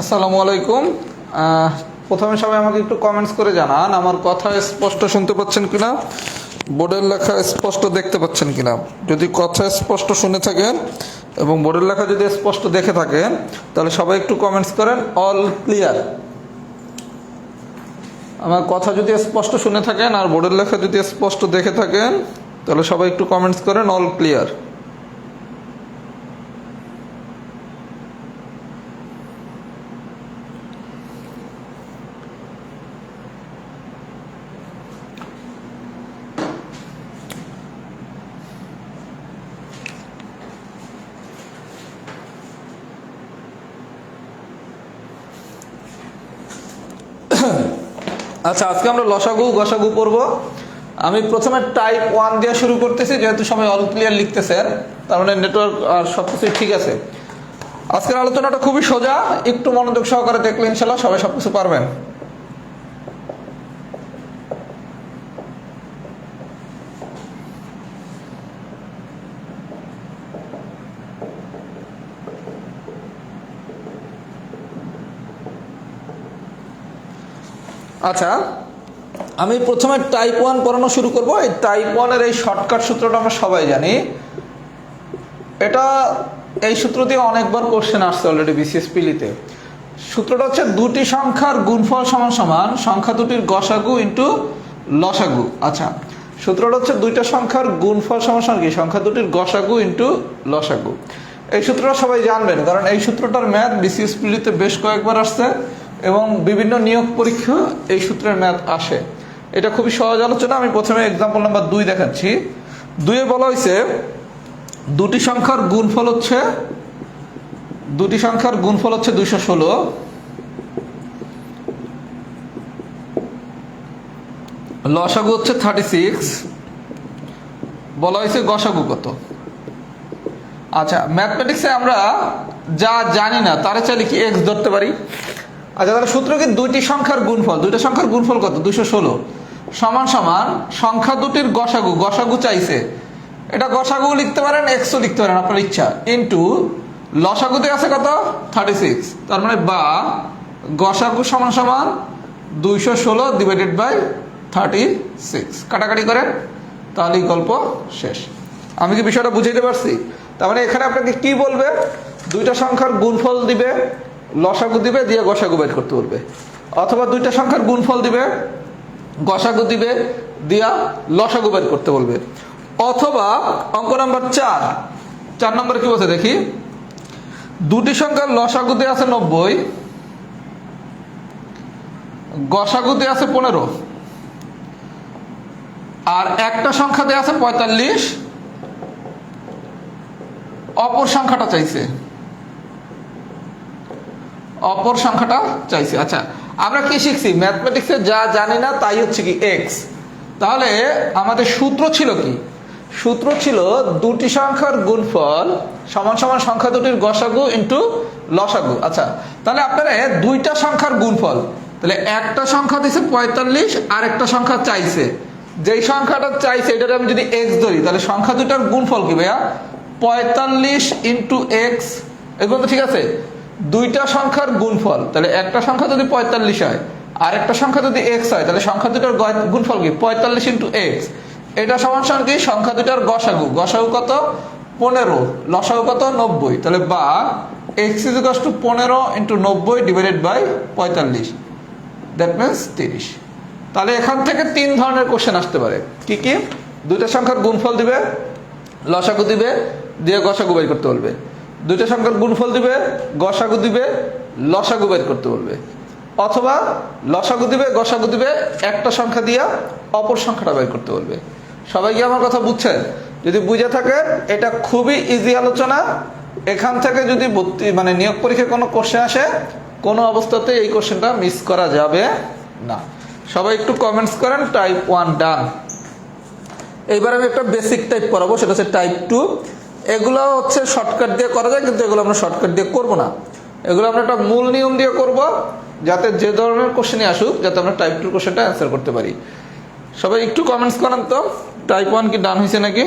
আসসালামু আলাইকুম। প্রথমে সবাই আমাকে একটু কমেন্টস করে জানান আমার কথা স্পষ্ট শুনতে পাচ্ছেন কিনা, বোর্ডের লেখা স্পষ্ট দেখতে পাচ্ছেন কিনা। যদি কথা স্পষ্ট শুনে থাকেন এবং বোর্ডের লেখা যদি স্পষ্ট দেখে থাকেন তাহলে সবাই একটু কমেন্টস করেন অল ক্লিয়ার। আমার কথা যদি স্পষ্ট শুনে থাকেন আর বোর্ডের লেখা যদি স্পষ্ট দেখে থাকেন তাহলে সবাই একটু কমেন্টস করেন অল ক্লিয়ার। আচ্ছা, আজকে আমরা লসাগু গসাগু পড়বো। আমি প্রথমে টাইপ 1 দিয়ে শুরু করতেছি, যেহেতু সবাই অল ক্লিয়ার লিখতেছেন তার মানে নেটওয়ার্ক আর সব কিছুই ঠিক আছে। আজকের আলোচনাটা খুবই সোজা, একটু মনোযোগ সহকারে দেখলে ইনশাল্লাহ সবাই সব কিছু পারবেন। আচ্ছা, আমি প্রথমে টাইপ 1 পড়ানো শুরু করব। এই টাইপ 1 এর এই শর্টকাট সূত্রটা আমরা সবাই জানি। এই সূত্র দিয়ে অনেকবার কোশ্চেন আসছে অলরেডি বিসিএস পিলিতে। সূত্রটা হচ্ছে দুটি সংখ্যার গুণফল সমান সমান সংখ্যা দুটির গসাগু ইন্টু লসাগু। আচ্ছা, সূত্রটা হচ্ছে দুইটা সংখ্যার গুণফল সমান সমান কি সংখ্যা দুটির গসাগু ইন্টু লসাগু। এই সূত্রটা সবাই জানবেন, কারণ এই সূত্রটার ম্যাথ বিসিএস পিলিতে বেশ কয়েকবার আসছে এবং বিভিন্ন নিয়োগ পরীক্ষা এই সূত্রের ম্যাথ আসে। এটা খুবই সহজ আলোচনা। আমি প্রথমে এক্সাম্পল নাম্বার 2 দেখাচ্ছি। 2-এ বলা হয়েছে দুটি সংখ্যার গুণফল হচ্ছে 216, লসাগু হচ্ছে 36, বলা হয়েছে গসাগু কত। আচ্ছা, ম্যাথমেটিক্সে আমরা যা জানি না তারে চাইলে কি এক্স ধরতে পারি। আচ্ছা, তাহলে সূত্র কি দুইটা সংখ্যার গুণফল কত 216 সমান সমান সংখ্যা দুটির গসাগু চাইছে। এটা গসাগু লিখতে পারেন, এক্সও লিখতে পারেন আপনার ইচ্ছা, ইন্টু লসাগুতে আছে কত 36, তার মানে বা গসাগু সমান সমান 216 ডিভাইডেড বাই 36। কাটাকাটি করেন, তাহলেই গল্প শেষ। আমি কি বিষয়টা বুঝাইতে পারছি? তার মানে এখানে আপনাকে কি বলবে, দুইটা সংখ্যার গুণফল দিবে, লসাগু দিবে, দিয়ে গসাগু বের করতে বলবে। অথবা দুইটা সংখ্যার গুণফল দিবে, গসাগু দিবে, দিয়া লসাগু বের করতে বলবে। অথবা অঙ্ক নাম্বার 4 নম্বরে কি বলছে দেখি, দুটি সংখ্যার লসাগুতে আছে 90, গসাগুতে আছে 15, আর একটা সংখ্যাতে আছে 45, অপর সংখ্যাটা চাইছে। আচ্ছা, আমরা কি শিখছি ম্যাথমেটিক্সে যা জানি না তাই হচ্ছে কি এক্স। তাহলে আমাদের সূত্র ছিল কি? সূত্র ছিল দুটি সংখ্যার গুণফল সমান সমান সংখ্যা দুটির গসাগু ইন্টু লসাগু। আচ্ছা, তাহলে আপনারা দুইটা সংখ্যার গুণফল, তাহলে একটা সংখ্যা দিছে 45 আর একটা সংখ্যা চাইছে। যেই সংখ্যাটা চাইছে এটাকে আমি যদি এক্স ধরি, তাহলে সংখ্যা দুটার গুণফল কি ভাইয়া 45 ইন্টু এক্স। এগুলো তো ঠিক আছে, দুইটা সংখ্যার গুণফল, তাহলে একটা সংখ্যা যদি 45 হয় আর একটা সংখ্যা যদি এক্স হয়, তাহলে সংখ্যা দুটার গুণফল কি 45 ইন্টু এক্স। এটা সমান সমান কি সংখ্যা দুটার গসাগু কত 15, লসাগু কত 90। তাহলে বা x is equal to 15 into 90 divided by 45, that means 30। তাহলে এখান থেকে 3 ধরনের কোশ্চেন আসতে পারে। কি কি? দুইটা সংখ্যার গুণফল দিবে, লসাগু দিবে, দিয়ে গসাগু বের করতে বলবে। দুইটা সংখ্যার গুণফল দিবে, গসাগু দিবে, লসাগু বের করতে বলবে। অথবা লসাগু দিবে, গসাগু দিবে, একটা সংখ্যা দিয়া অপর সংখ্যাটা বের করতে বলবে। সবাই কি আমার কথা বুঝছেন? যদি বুঝে থাকেন এটা খুবই ইজি আলোচনা। এখান থেকে যদি নিয়োগ পরীক্ষায় কোনো কোশ্চেন আসে, কোনো অবস্থাতে এই কোশ্চেনটা মিস করা যাবে না। সবাই একটু কমেন্টস করেন টাইপ 1 ডান। এইবার আমি একটা বেসিক টাইপ করাবো, সেটা হচ্ছে টাইপ 2। এগুলো হচ্ছে শর্টকাট দিয়ে করা যায়, কিন্তু এগুলো আমরা শর্টকাট দিয়ে করব না। এগুলো আমরা একটা মূল নিয়ম দিয়ে করব, যাতে যে ধরনের কোশ্চেনই আসুক যাতে আমরা টাইপ 2 কোশ্চেনটা অ্যান্সার করতে পারি। সবাই একটু কমেন্টস করেন তো টাইপ 1 কি ডান হয়েছে নাকি।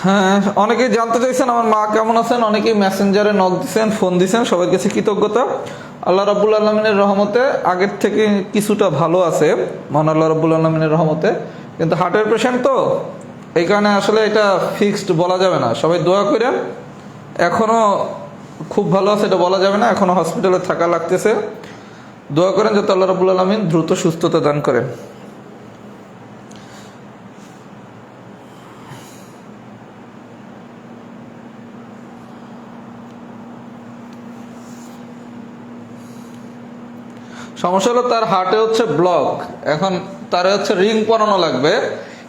হ্যাঁ, অনেকেই জানতে চাইছেন আমার মা কেমন আছেন, অনেকেই মেসেঞ্জারে নক দিচ্ছেন, ফোন দিচ্ছেন, সবার কাছে কৃতজ্ঞতা। আল্লাহ রাব্বুল আলামিনের রহমতে আগের থেকে কিছুটা ভালো আছে, মহান আল্লাহ রাব্বুল আলামিনের রহমতে। কিন্তু হার্টের পেশেন্ট তো, এই কারণে আসলে এটা ফিক্সড বলা যাবে না। সবাই দোয়া করেন। এখনও খুব ভালো আছে এটা বলা যাবে না, এখনও হসপিটালে থাকা লাগতেছে। দোয়া করেন যাতে আল্লাহ রাব্বুল আলামিন দ্রুত সুস্থতা দান করেন। সমস্যা হলো তার হার্টে হচ্ছে ব্লক, এখন তার হচ্ছে রিং পরানো লাগবে,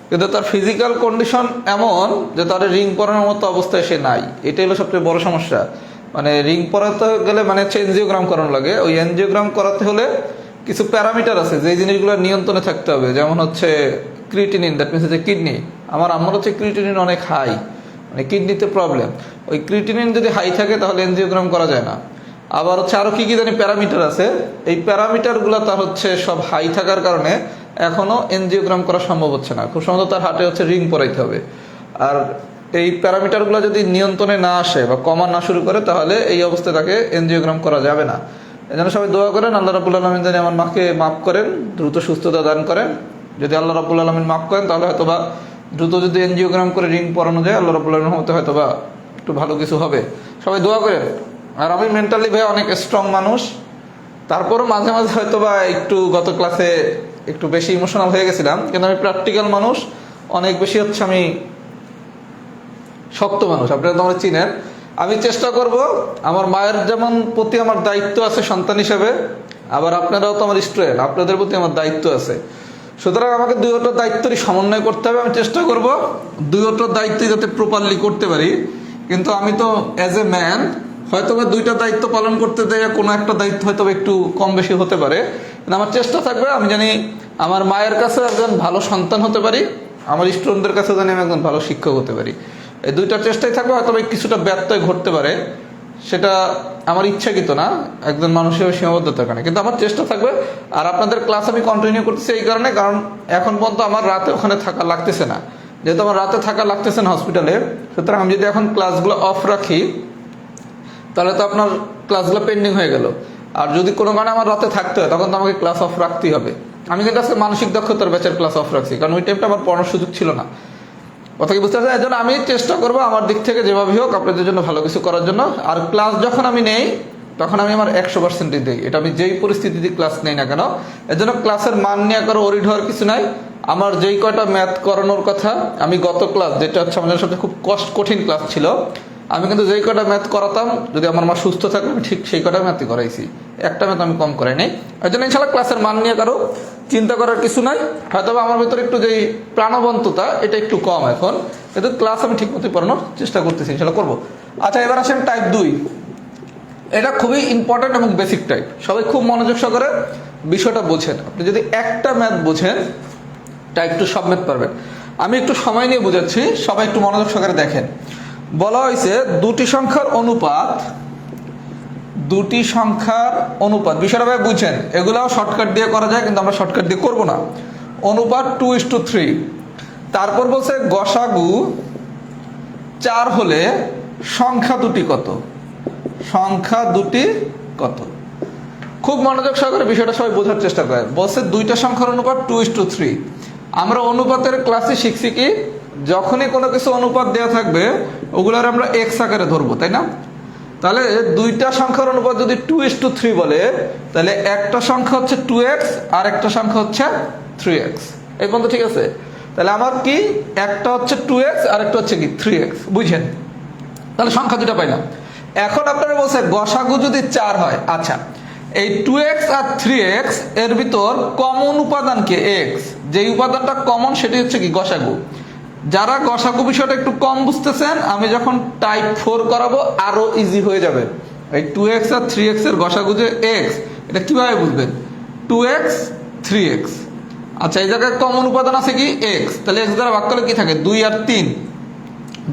কিন্তু তার ফিজিক্যাল কন্ডিশন এমন যে তার রিং পরানোর মতো অবস্থায় সে নাই। এটাই হলো সবচেয়ে বড় সমস্যা। মানে রিং পরাতে গেলে মানে হচ্ছে এনজিওগ্রাম করানো লাগে। ওই এনজিওগ্রাম করাতে হলে কিছু প্যারামিটার আছে যে জিনিসগুলো নিয়ন্ত্রণে থাকতে হবে, যেমন হচ্ছে ক্রিটিনিন, দ্যাট মিনস হচ্ছে কিডনি। আমার আম্মার হচ্ছে ক্রিটিনিন অনেক হাই, মানে কিডনিতে প্রবলেম। ওই ক্রিটিনিন যদি হাই থাকে তাহলে এনজিওগ্রাম করা যায় না। আবার হচ্ছে আরো কি কি জানি প্যারামিটার আছে, এই প্যারামিটারগুলো তার হচ্ছে সব হাই থাকার কারণে এখনো এনজিওগ্রাম করা সম্ভব হচ্ছে না। খুব সম্ভবত তার হার্টে হচ্ছে রিং পরাইতে হবে। আর এই প্যারামিটারগুলো যদি নিয়ন্ত্রণে না আসে বা কমা না শুরু করে তাহলে এই অবস্থায় তাকে এনজিওগ্রাম করা যাবে না। এই জন্য সবাই দোয়া করেন আল্লাহ রাব্বুল আলামিন যেন আমার মাকে মাফ করেন, দ্রুত সুস্থতা দান করেন। যদি আল্লাহ রাব্বুল আলামিন মাফ করেন তাহলে হয়তোবা দ্রুত যদি এনজিওগ্রাম করে রিং পরানো যায়, আল্লাহ রাব্বুল আলামিন হয়তোবা একটু ভালো কিছু হবে। সবাই দোয়া করেন। আর আমি মেন্টালি ভাই অনেক স্ট্রং মানুষ, তারপরও মাঝে মাঝে হয়তো বা একটু গত ক্লাসে একটু বেশি ইমোশনাল হয়ে গেছিলাম, কিন্তু আমি প্র্যাকটিক্যাল মানুষ, অনেক বেশি হচ্ছে আমি শক্ত মানুষ, আপনারা তো আমার চিনেন। আমি চেষ্টা করব, আমার মায়ের যেমন প্রতি আমার দায়িত্ব আছে সন্তান হিসেবে, আবার আপনারাও তো আমার স্টুডেন্ট, আপনাদের প্রতি আমার দায়িত্ব আছে। সুতরাং আমাকে দুইটা দায়িত্বই সমন্বয় করতে হবে। আমি চেষ্টা করব দুইটা দায়িত্বই যাতে প্রপারলি করতে পারি। কিন্তু আমি তো অ্যাজ এ ম্যান হয়তো বা দুইটা দায়িত্ব পালন করতে দেয় কোনো একটা দায়িত্ব হয়তো একটু কম বেশি হতে পারে, কিন্তু আমার চেষ্টা থাকবে আমি জানি আমার মায়ের কাছে একজন ভালো সন্তান হতে পারি, আমার স্টুডেন্টদের কাছে জানি আমি একজন ভালো শিক্ষক হতে পারি। এই দুইটার চেষ্টাই থাকবে। হয়তো কিছুটা ব্যত্যয় ঘটতে পারে, সেটা আমার ইচ্ছাকৃত না, একজন মানুষের সীমাবদ্ধতার কারণে, কিন্তু আমার চেষ্টা থাকবে। আর আপনাদের ক্লাস আমি কন্টিনিউ করতেছি এই কারণে, কারণ এখন পর্যন্ত আমার রাতে ওখানে থাকা লাগতেছে না, যেহেতু আমার রাতে থাকা লাগতেছে না হসপিটালে। সুতরাং আমি যদি এখন ক্লাসগুলো অফ রাখি তাহলে তো আপনার ক্লাসগুলো পেন্ডিং হয়ে গেল। আর যদি কোনো কারণে আমার রাতে থাকতে হয় তখন তো আমাকে ক্লাস অফ রাখতেই হবে। আমি কিন্তু আজকে মানসিক দক্ষতার ব্যাচের ক্লাস অফ রাখছি, কারণ ওই টাইমটা আমার পড়ানোর সুযোগ ছিল না। কথা কি বুঝতে পারছেন? এই জন্য আমি চেষ্টা করবো আমার দিক থেকে যেভাবে হোক আপনাদের জন্য ভালো কিছু করার জন্য। আর ক্লাস যখন আমি নেই তখন আমি আমার 100% দিই, এটা আমি যেই পরিস্থিতিতে ক্লাস নেই না কেন। এর জন্য ক্লাসের মান নিয়ে কারো ওরিড হওয়ার কিছু নাই। আমার যেই কয়টা ম্যাথ করানোর কথা, আমি গত ক্লাস যেটা হচ্ছে আমাদের সাথে খুব কঠিন ক্লাস ছিল, আমি কিন্তু যেই কটা ম্যাথ করাতাম যদি আমার মা সুস্থ থাকলে আমি ঠিক সেই কটা ম্যাথই করাইছি, একটা ম্যাথ আমি কম করাই নাই। এই জন্য ইনশাল্লাহ ক্লাসের মান নিয়ে কারো চিন্তা করার কিছু নাই। হয়তো আমার ভিতরে একটু যেই প্রাণবন্ততা এটা একটু কম এখন, কিন্তু ক্লাস আমি ঠিক মতো পড়ানোর চেষ্টা করতেছি, ইনশাল্লাহ করবো। আচ্ছা, এবার আসেন টাইপ 2। এটা খুবই ইম্পর্টেন্ট এবং বেসিক টাইপ। সবাই খুব মনোযোগ সহকারে বিষয়টা বোঝেন। আপনি যদি একটা ম্যাথ বোঝেন টাইপ 2 সব ম্যাথ পারবেন। আমি একটু সময় নিয়ে বোঝাচ্ছি, সবাই একটু মনোযোগ সহকারে দেখেন। বলা হয়েছে দুটি সংখ্যার অনুপাত, বিষয়টা ভাই বুঝছেন। এগুলাও শর্টকাট দিয়ে করা যায়, কিন্তু আমরা শর্টকাট দিয়ে করব না। অনুপাত 2:3। তারপর বলছে গসাগু 4 হলে সংখ্যা দুটি কত? খুব মনোযোগ সহকারে বিষয়টা সবাই বোঝার চেষ্টা করে। বলছে দুইটা সংখ্যার অনুপাত 2:3। আমরা অনুপাতের ক্লাসে শিখছি কি, যখনই কোনো কিছু অনুপাত দেওয়া থাকবে ওগুলোর আমরা এক্স আকারে ধরবো, তাই না? তাহলে দুইটা সংখ্যার অনুপাত যদি 2:3 বলে, তাহলে একটা সংখ্যা হচ্ছে 2x আর একটা সংখ্যা হচ্ছে 3x। এই পর্যন্ত ঠিক আছে? তাহলে আমার কি একটা হচ্ছে 2x আর একটা হচ্ছে কি 3x, বুঝছেন? তাহলে সংখ্যা দুটা পাইলাম। এখন আপনারা বলছে গসাগু যদি 4 হয়। আচ্ছা, এই 2x আর 3x এর ভিতর কমন উপাদান কি? x। যেই উপাদানটা কমন সেটি হচ্ছে কি গসাগু। যারা গসাগু বিষয়টা একটু কম বুঝতেছেন, আমি যখন টাইপ 4 করাবো আরো ইজি হয়ে যাবে। এই 2x আর 3x এর গসাগু যে x, এটা কিভাবে বুঝবেন? 2x 3x। আচ্ছা, এই জায়গায় কমন উপাদান আছে কি? x। তাহলে x দ্বারা ভাগ করলে কি থাকে? 2 আর 3।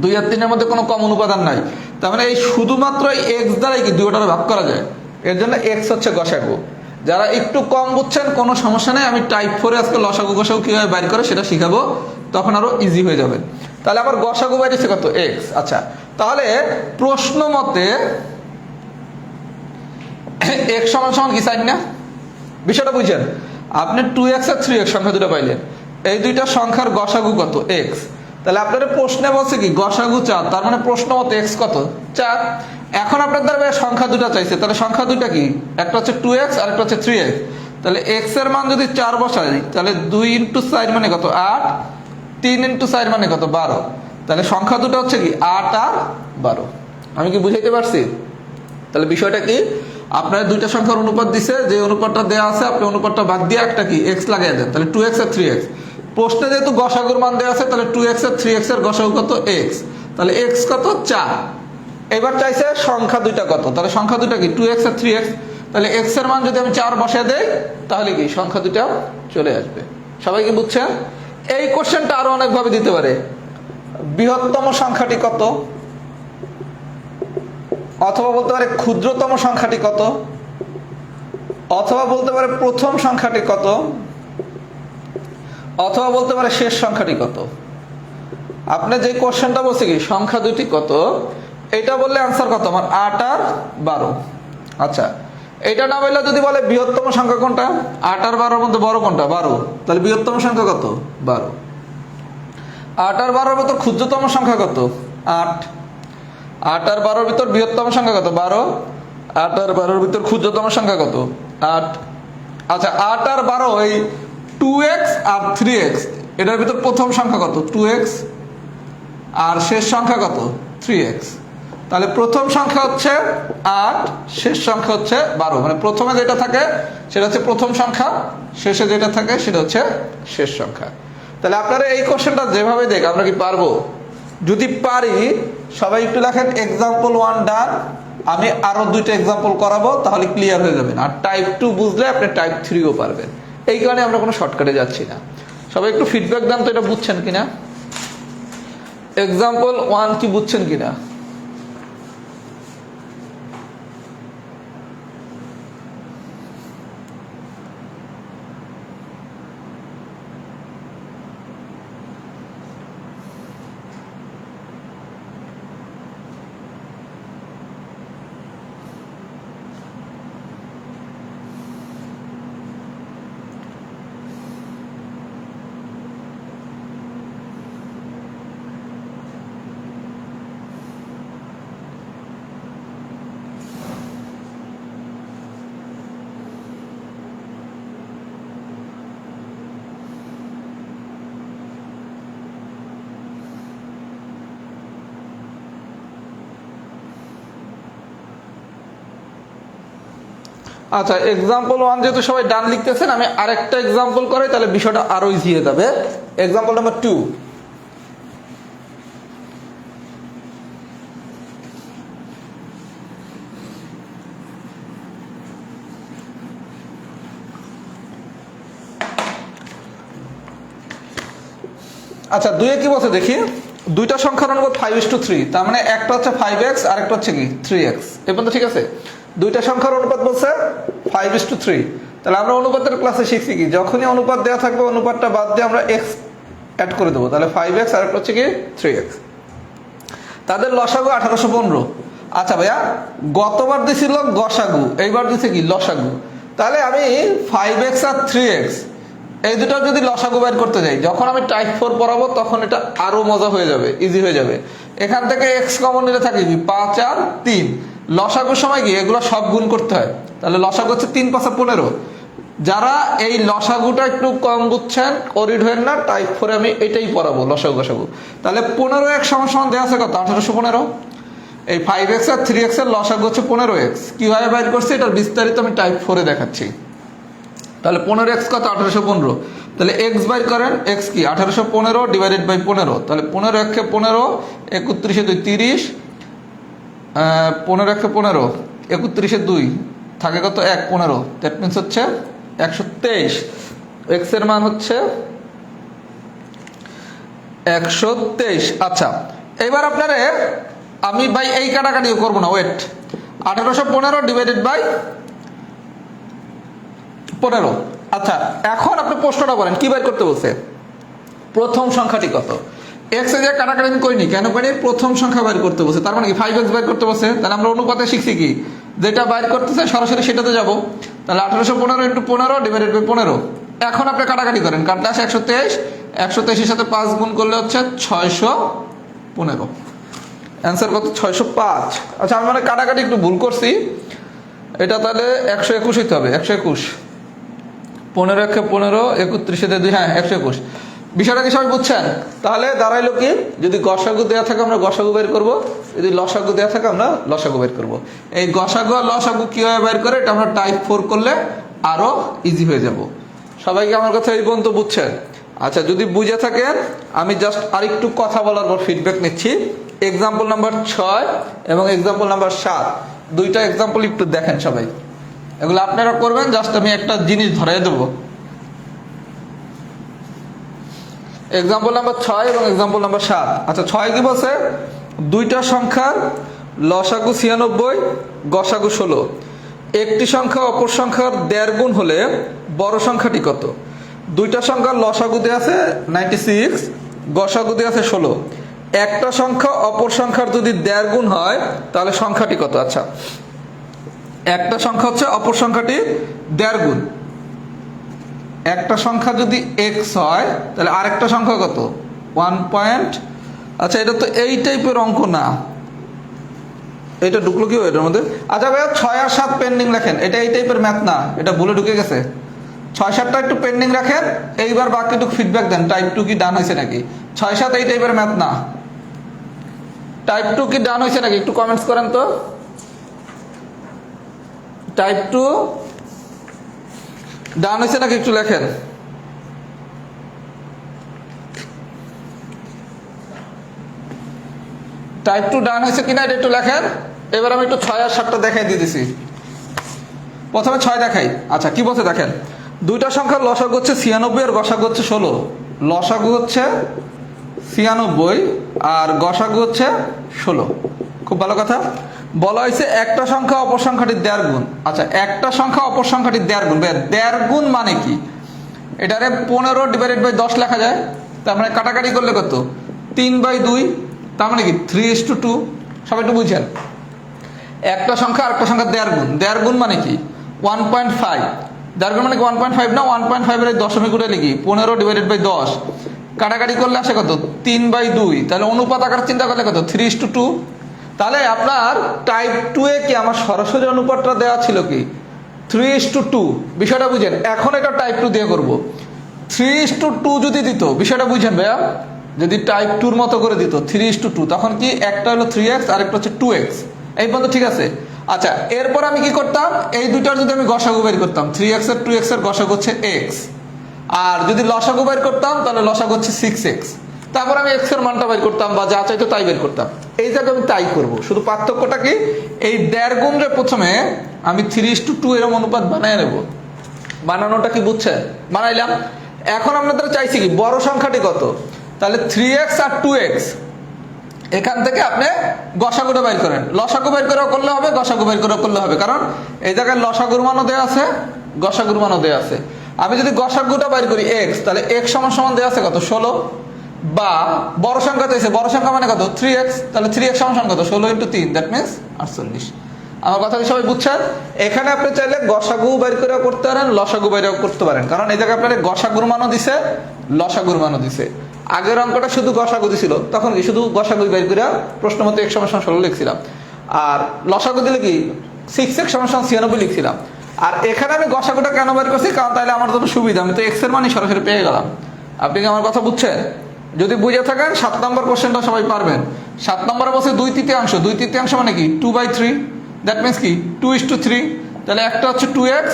2 আর 3 এর মধ্যে কোনো কমন উপাদান নাই। তার মানে এই শুধুমাত্র x দ্বারাই কি দুইটারে ভাগ করা যায়। এর জন্য x হচ্ছে গসাগু। যারা একটু কম বুঝছেন কোনো সমস্যা নেই, আমি টাইপ 4 আজকে লসাগু গসাগু কিভাবে বাইর করে সেটা শিখাবো, তখন আরো ইজি হয়ে যাবে। তাহলে আমার গসাগু বাইরেছে কত এক্স। আচ্ছা, তাহলে প্রশ্ন মতে এক্স সমান সমান কি সাইন না? বিষয়টা বুঝছেন? আপনি 2x আর 3x সংখ্যা দুটো পাইলেন, এই দুইটা সংখ্যার গসাগু কত এক্স। তাহলে আপনার প্রশ্নে বলছে কি গসাগু 4, তার মানে প্রশ্ন মতে এক্স কত 4। এখন আপনার দ্বারা সংখ্যা দুটো চাইছে, তাহলে সংখ্যা দুটা কি, একটা হচ্ছে 2x আর একটা হচ্ছে 3x। তাহলে x এর মান যদি 4 বসাই, তাহলে 2 × 4 মানে কত 8, 3 × 4 মানে কত 12। তাহলে সংখ্যা দুটো হচ্ছে কি 8 আর 12। আমি কি বুঝাইতে পারছি? তাহলে বিষয়টা কি, আপনার দুইটা সংখ্যার অনুপাত দিছে, যে অনুপাতটা দেওয়া আছে আপনি অনুপাতটা বাদ দিয়ে একটা কি এক্স লাগিয়ে দেন, তাহলে 2x আর 3x। প্রশ্নে যেহেতু গসাগুর মান দেওয়া আছে, তাহলে 2x আর 3x এর গসাগু কত এক্স, তাহলে x কত 4। এবার চাইছে সংখ্যা দুইটা কত, তাহলে সংখ্যা দুইটা কি 2x আর 3x। তাহলে x এর মান যদি আমি 4 বসিয়ে দেই, তাহলে কি সংখ্যা দুইটা চলে আসবে। সবাই কি বুঝছেন? এই কোশ্চেনটা আরো অনেক ভাবে দিতে পারে। বৃহত্তম সংখ্যাটি কত, অথবা বলতে পারে ক্ষুদ্রতম সংখ্যাটি কত, অথবা বলতে পারে প্রথম সংখ্যাটি কত, অথবা বলতে পারে শেষ সংখ্যাটি কত। আপনি যে কোশ্চেনটা বলছে কি সংখ্যা দুটি কত, এটা বললে আনসার কত আমার 8 আর 12। আচ্ছা, এটা না বললে যদি বলে বৃহত্তম সংখ্যা কোনটা, 8 আর 12 এর মধ্যে বড় কোনটা 12, তাহলে বৃহত্তম সংখ্যা কত 12। 8 আর 12 এর ভিতর ক্ষুদ্রতম সংখ্যা কত 8। 8 আর 12 এর ভিতর বৃহত্তম সংখ্যা কত 12। 8 আর 12 এর ভিতর ক্ষুদ্রতম সংখ্যা কত 8। আচ্ছা, 8 আর 12 এই 2x আর 3x, এটার ভিতর প্রথম সংখ্যা কত 2x, আর শেষ সংখ্যা কত 3x। তাহলে প্রথম সংখ্যা হচ্ছে 8, শেষ সংখ্যা হচ্ছে 12। মানে প্রথমে যেটা থাকে সেটা হচ্ছে প্রথম সংখ্যা, শেষে যেটা থাকে সেটা হচ্ছে শেষ সংখ্যা। তাহলে আপনারা এই কোশ্চেনটা যেভাবে দেখ, আমরা কি পারবো? যদি পারি সবাই একটু লেখেন এক্সাম্পল 1 ডান। আমি আরো দুইটা এক্সাম্পল করাবো, তাহলে ক্লিয়ার হয়ে যাবেন। আর টাইপ 2 বুঝলে আপনি টাইপ 3ও পারবেন। এই কারণে আমরা কোনো শর্টকাটে যাচ্ছি না। সবাই একটু ফিডব্যাক দেন তো, এটা বুঝছেন কিনা, এক্সাম্পল 1 কি বুঝছেন কিনা। আচ্ছা, এক্সাম্পল 1 যেহেতু সবাই ডান লিখতেছেন, আমি আরেকটা এক্সাম্পল করাই, তাহলে বিষয়টা আরো ইজি হয়ে যাবে। Example number 2। আচ্ছা, 2 কি বলছে দেখি, দুইটা সংখ্যার অনুপাত 5:3, তার মানে একটা হচ্ছে 5x আর একটা হচ্ছে কি 3x। এই পর্যন্ত ঠিক আছে? দুইটা সংখ্যার অনুপাত বলছে 5:3। তাহলে আমরা অনুপাতের ক্লাসে শিখছি কি, যখনই অনুপাত দেওয়া থাকবে অনুপাতটা বাদ দিয়ে আমরা x অ্যাড করে দেবো, তাহলে 5x আর একটা হচ্ছে কি 3x। তাদের লসাগু 1815। আচ্ছা ভাইয়া, গতবার দিছিল গসাগু, এইবার দিছে কি লসাগু। তাহলে আমি 5x আর 3x এই দুটো যদি লসাগু বের করতে যাই, যখন আমি টাইপ 4 পড়াবো তখন এটা আরো মজা হয়ে যাবে, ইজি হয়ে যাবে। এখান থেকে x কমন নিলে থাকে কি 5 আর 3। লসাগুর সময় কি এগুলো সব গুণ করতে হয়, তাহলে লসাগু হচ্ছে 3 5 15। যারা এই লসাগুটা একটু কম বুঝছেন অরিড হয়েন না, টাইপ 4 আমি এটাই পড়াবো লসাগু গসাগু। তাহলে 15x সমান দেওয়া আছে কত 1815। এই 5x আর 3x এর লসাগু হচ্ছে 15x। কিভাবে বাইর করছি এটার বিস্তারিত আমি টাইপ 4 দেখাচ্ছি। তাহলে 15x কত 1815। তাহলে x বাইর করেন, x কি 1815 ডিভাইডেড বাই 15। তাহলে 15 একে 15, 31 এ 2 30, 15 একে 15, 31 এ 2 থাকে কত 1 15। দ্যাট মিন্স হচ্ছে 123। x এর মান হচ্ছে 123। আচ্ছা, এবার আপনারে আমি ভাই এই কাটাকাটিও করবো না, ওয়েট। 1815 divided by 15। আচ্ছা, এখন আপনি প্রশ্নটা বলেন কি বের করতে বলছে, প্রথম সংখ্যাটি কত। এক্স এ যে কাটাকাটি আমি করিনি, কেন করি? প্রথম সংখ্যা বাইর করতে বসে, তার মানে কি 5x বাইর করতে বসে। তাহলে আমরা অনুপাতে শিখছি কি, যেটা বাইর করতেছে সরাসরি সেটাতে যাব। তাহলে 1815 × 15 ডিভাইডেড বাই 15। এখন আপনি কাটাকাটি করেন, কাটলে আসে 123, 123 এর সাথে 5 গুণ করলে হচ্ছে 615। অ্যান্সার কত? 605। আচ্ছা আমি মানে কাটাকাটি একটু ভুল করছি, এটা তাহলে 121 হইতে হবে। 121, 15 × 15, 31 × 2, হ্যাঁ 121। বিষয়টা কি সবাই বুঝছেন? তাহলে দাঁড়াইলো কি, যদি গসাগু দেওয়া থাকে আমরা গসাগু বের করবো, যদি লসাগু দেওয়া থাকে আমরা লসাগু বের করবো। এই গসাগু আর লসাগু কিভাবে বের করে এটা আমরা টাইপ 4 করলে আরো ইজি হয়ে যাব। সবাইকে আমার কথা এই পর্যন্ত বুঝছেন? আচ্ছা যদি বুঝে থাকেন আমি জাস্ট আরেকটু কথা বলার পর ফিডব্যাক নিচ্ছি। এক্সাম্পল নাম্বার 6 এবং এক্সাম্পল নাম্বার 7, দুইটা এক্সাম্পল একটু দেখেন সবাই, এগুলো আপনারা করবেন। জাস্ট আমি একটা জিনিস ধরাই দেবো। এক্সাম্পল নাম্বার 6 এবং এক্সাম্পল নাম্বার 7। আচ্ছা 6 কি বলছে? দুইটা সংখ্যার লসাগু 96, গসাগু 16। একটি সংখ্যা অপর সংখ্যার 1.5 গুণ হলে বড় সংখ্যাটি কত? দুইটা সংখ্যার লসাগু দেওয়া আছে 96, গসাগু দেওয়া আছে 16। একটা সংখ্যা অপর সংখ্যার যদি 1.5 গুণ হয় তাহলে সংখ্যাটি কত? আচ্ছা একটা সংখ্যা হচ্ছে অপর সংখ্যাটি 1.5 গুণ। একটা সংখ্যা যদি x হয় তাহলে আরেকটা সংখ্যা কত? 1 পয়েন্ট। আচ্ছা এটা তো এই টাইপের অঙ্ক না, এটা ঢুকলো কি এটার মধ্যে? আচ্ছা ভাইয়া 6 আর 7 পেন্ডিং রাখেন, এটা এই টাইপের ম্যাথ না, এটা ভুলে ঢুকে গেছে। 6-7টা একটু পেন্ডিং রাখেন, এইবার বাকিটুকু ফিডব্যাক দেন টাইপ 2 কি ডান হয়েছে নাকি। 6-7 এই টাইপের ম্যাথ না, টাইপ 2 কি ডান হয়েছে নাকি একটু কমেন্টস করেন তো। টাইপ 2 ডান হয়েছে নাকি একটু লেখেন। টাইপ 2 ডান হয়েছে কিনা এটা একটু লেখেন। এবার আমি একটু 6 আর 7টা দেখাই দিয়ে দিছি। প্রথমে 6 দেখাই। আচ্ছা কি বলছে দেখেন, দুইটা সংখ্যার লসাগু হচ্ছে 96 আর গসাগু হচ্ছে 16। লসাগু হচ্ছে 96 আর গসাগু হচ্ছে 16। খুব ভালো কথা। বলা হয়েছে একটা সংখ্যা অপর সংখ্যাটির 1.5 গুণ। আচ্ছা একটা সংখ্যা অপর সংখ্যাটির 1.5 গুণ, 1.5 গুণ মানে কি? এটারে 15 ডিভাইডেড বাই 10 লেখা যায়। তার মানে কাটাকাটি করলে কত? 3/2। তার মানে কি 3:2। সবাই একটু বুঝছেন? একটা সংখ্যা আরেকটা সংখ্যা 1.5 গুণ। 1.5 গুণ মানে কি? 1.5। 1.5 গুণ মানে কি 1.5 না, 1.5 এর দশমিক উঠে লিখি 15 ডিভাইডেড বাই 10। কাটাকাটি করলে আসে কত? 3/2। তাহলে অনুপাত আকার চিন্তা করলে কত? 3:2। তাহলে আপনার টাইপ 2 এ কি আমার সরাসরি অনুপাতটা দেওয়া ছিল কি 3:2। বিষয়টা বুঝেন। এখন এটা টাইপ 2 দিয়ে করব। 3:2 যদি দিত, বিষয়টা বুঝেন ভাইয়া, যদি টাইপ 2 মতো করে দিত 3:2, তখন কি একটা হলো 3x আর একটা হচ্ছে 2x। এই পর্যন্ত ঠিক আছে? আচ্ছা এরপর আমি কি করতাম, এই দুইটার যদি আমি গসাগু বের করতাম, 3x আর 2x এর গসাগু হচ্ছে x, আর যদি লসাগু বের করতাম তাহলে লসাগু হচ্ছে 6x। তারপর আমি x এর মানটা বের করতাম বা যা চাইতো তাই বের করতাম। এই জায়গায় আমি তাই করব। শুধু পার্থক্যটা কি, এই 1.5 গুণ রে প্রথমে আমি 3:2 এরকম অনুপাত বানায় নেব। বানানোটা কি বুঝছেন? বানাইলাম। এখন আপনাদের চাইছি কি বড় সংখ্যাটি কত, তাহলে 3x আর 2x। এখান থেকে আপনি গসাগুটা বের করেন, লসাগু বের করে করলে হবে, গসাগু বের করে করলে হবে, কারণ এই জায়গায় লসাগুর মানও দেওয়া আছে, গসাগুর মানও দেওয়া আছে। আমি যদি গসাগুটা বের করি x, তাহলে x সমান সমান দেওয়া আছে কত? 16। বা বড় সংখ্যা চাইছে, বড় সংখ্যা মানে কত? 3x। তাহলে 3x সমান সমান কত? 16 × 3, দ্যাট মিনস 48। আমার কথা কি সবাই বুঝছেন? এখানে আপনি চাইলে গসাগু বের করে করতে পারেন, লসাগু বের করতে পারেন, কারণ এই জায়গায় আপনার গসাগুর মানও দিছে, লসাগুর মানও দিছে। আগের অঙ্কটা শুধু গসাগু দিছিল, তখন কি শুধু গসাগু বের করে প্রশ্ন মতো x সমান 16 লিখছিলাম, আর লসাগু দিলে কি 6x সমান 96 লিখছিলাম। আর এখানে আমি গসাগুটা কেন বের করছি, কারণ তাহলে আমার জন্য সুবিধা, আমি তো x এর মানই সরাসরি পেয়ে গেলাম। আপনি কি আমার কথা বুঝছেন? যদি বুঝে থাকেন 7 নম্বর কোশ্চেনটা সবাই পারবেন। 7 নম্বরে বলছে 2/3। 2/3 মানে কি? 2/3। দ্যাট মিনস কি 2:3। তাহলে একটা হচ্ছে 2x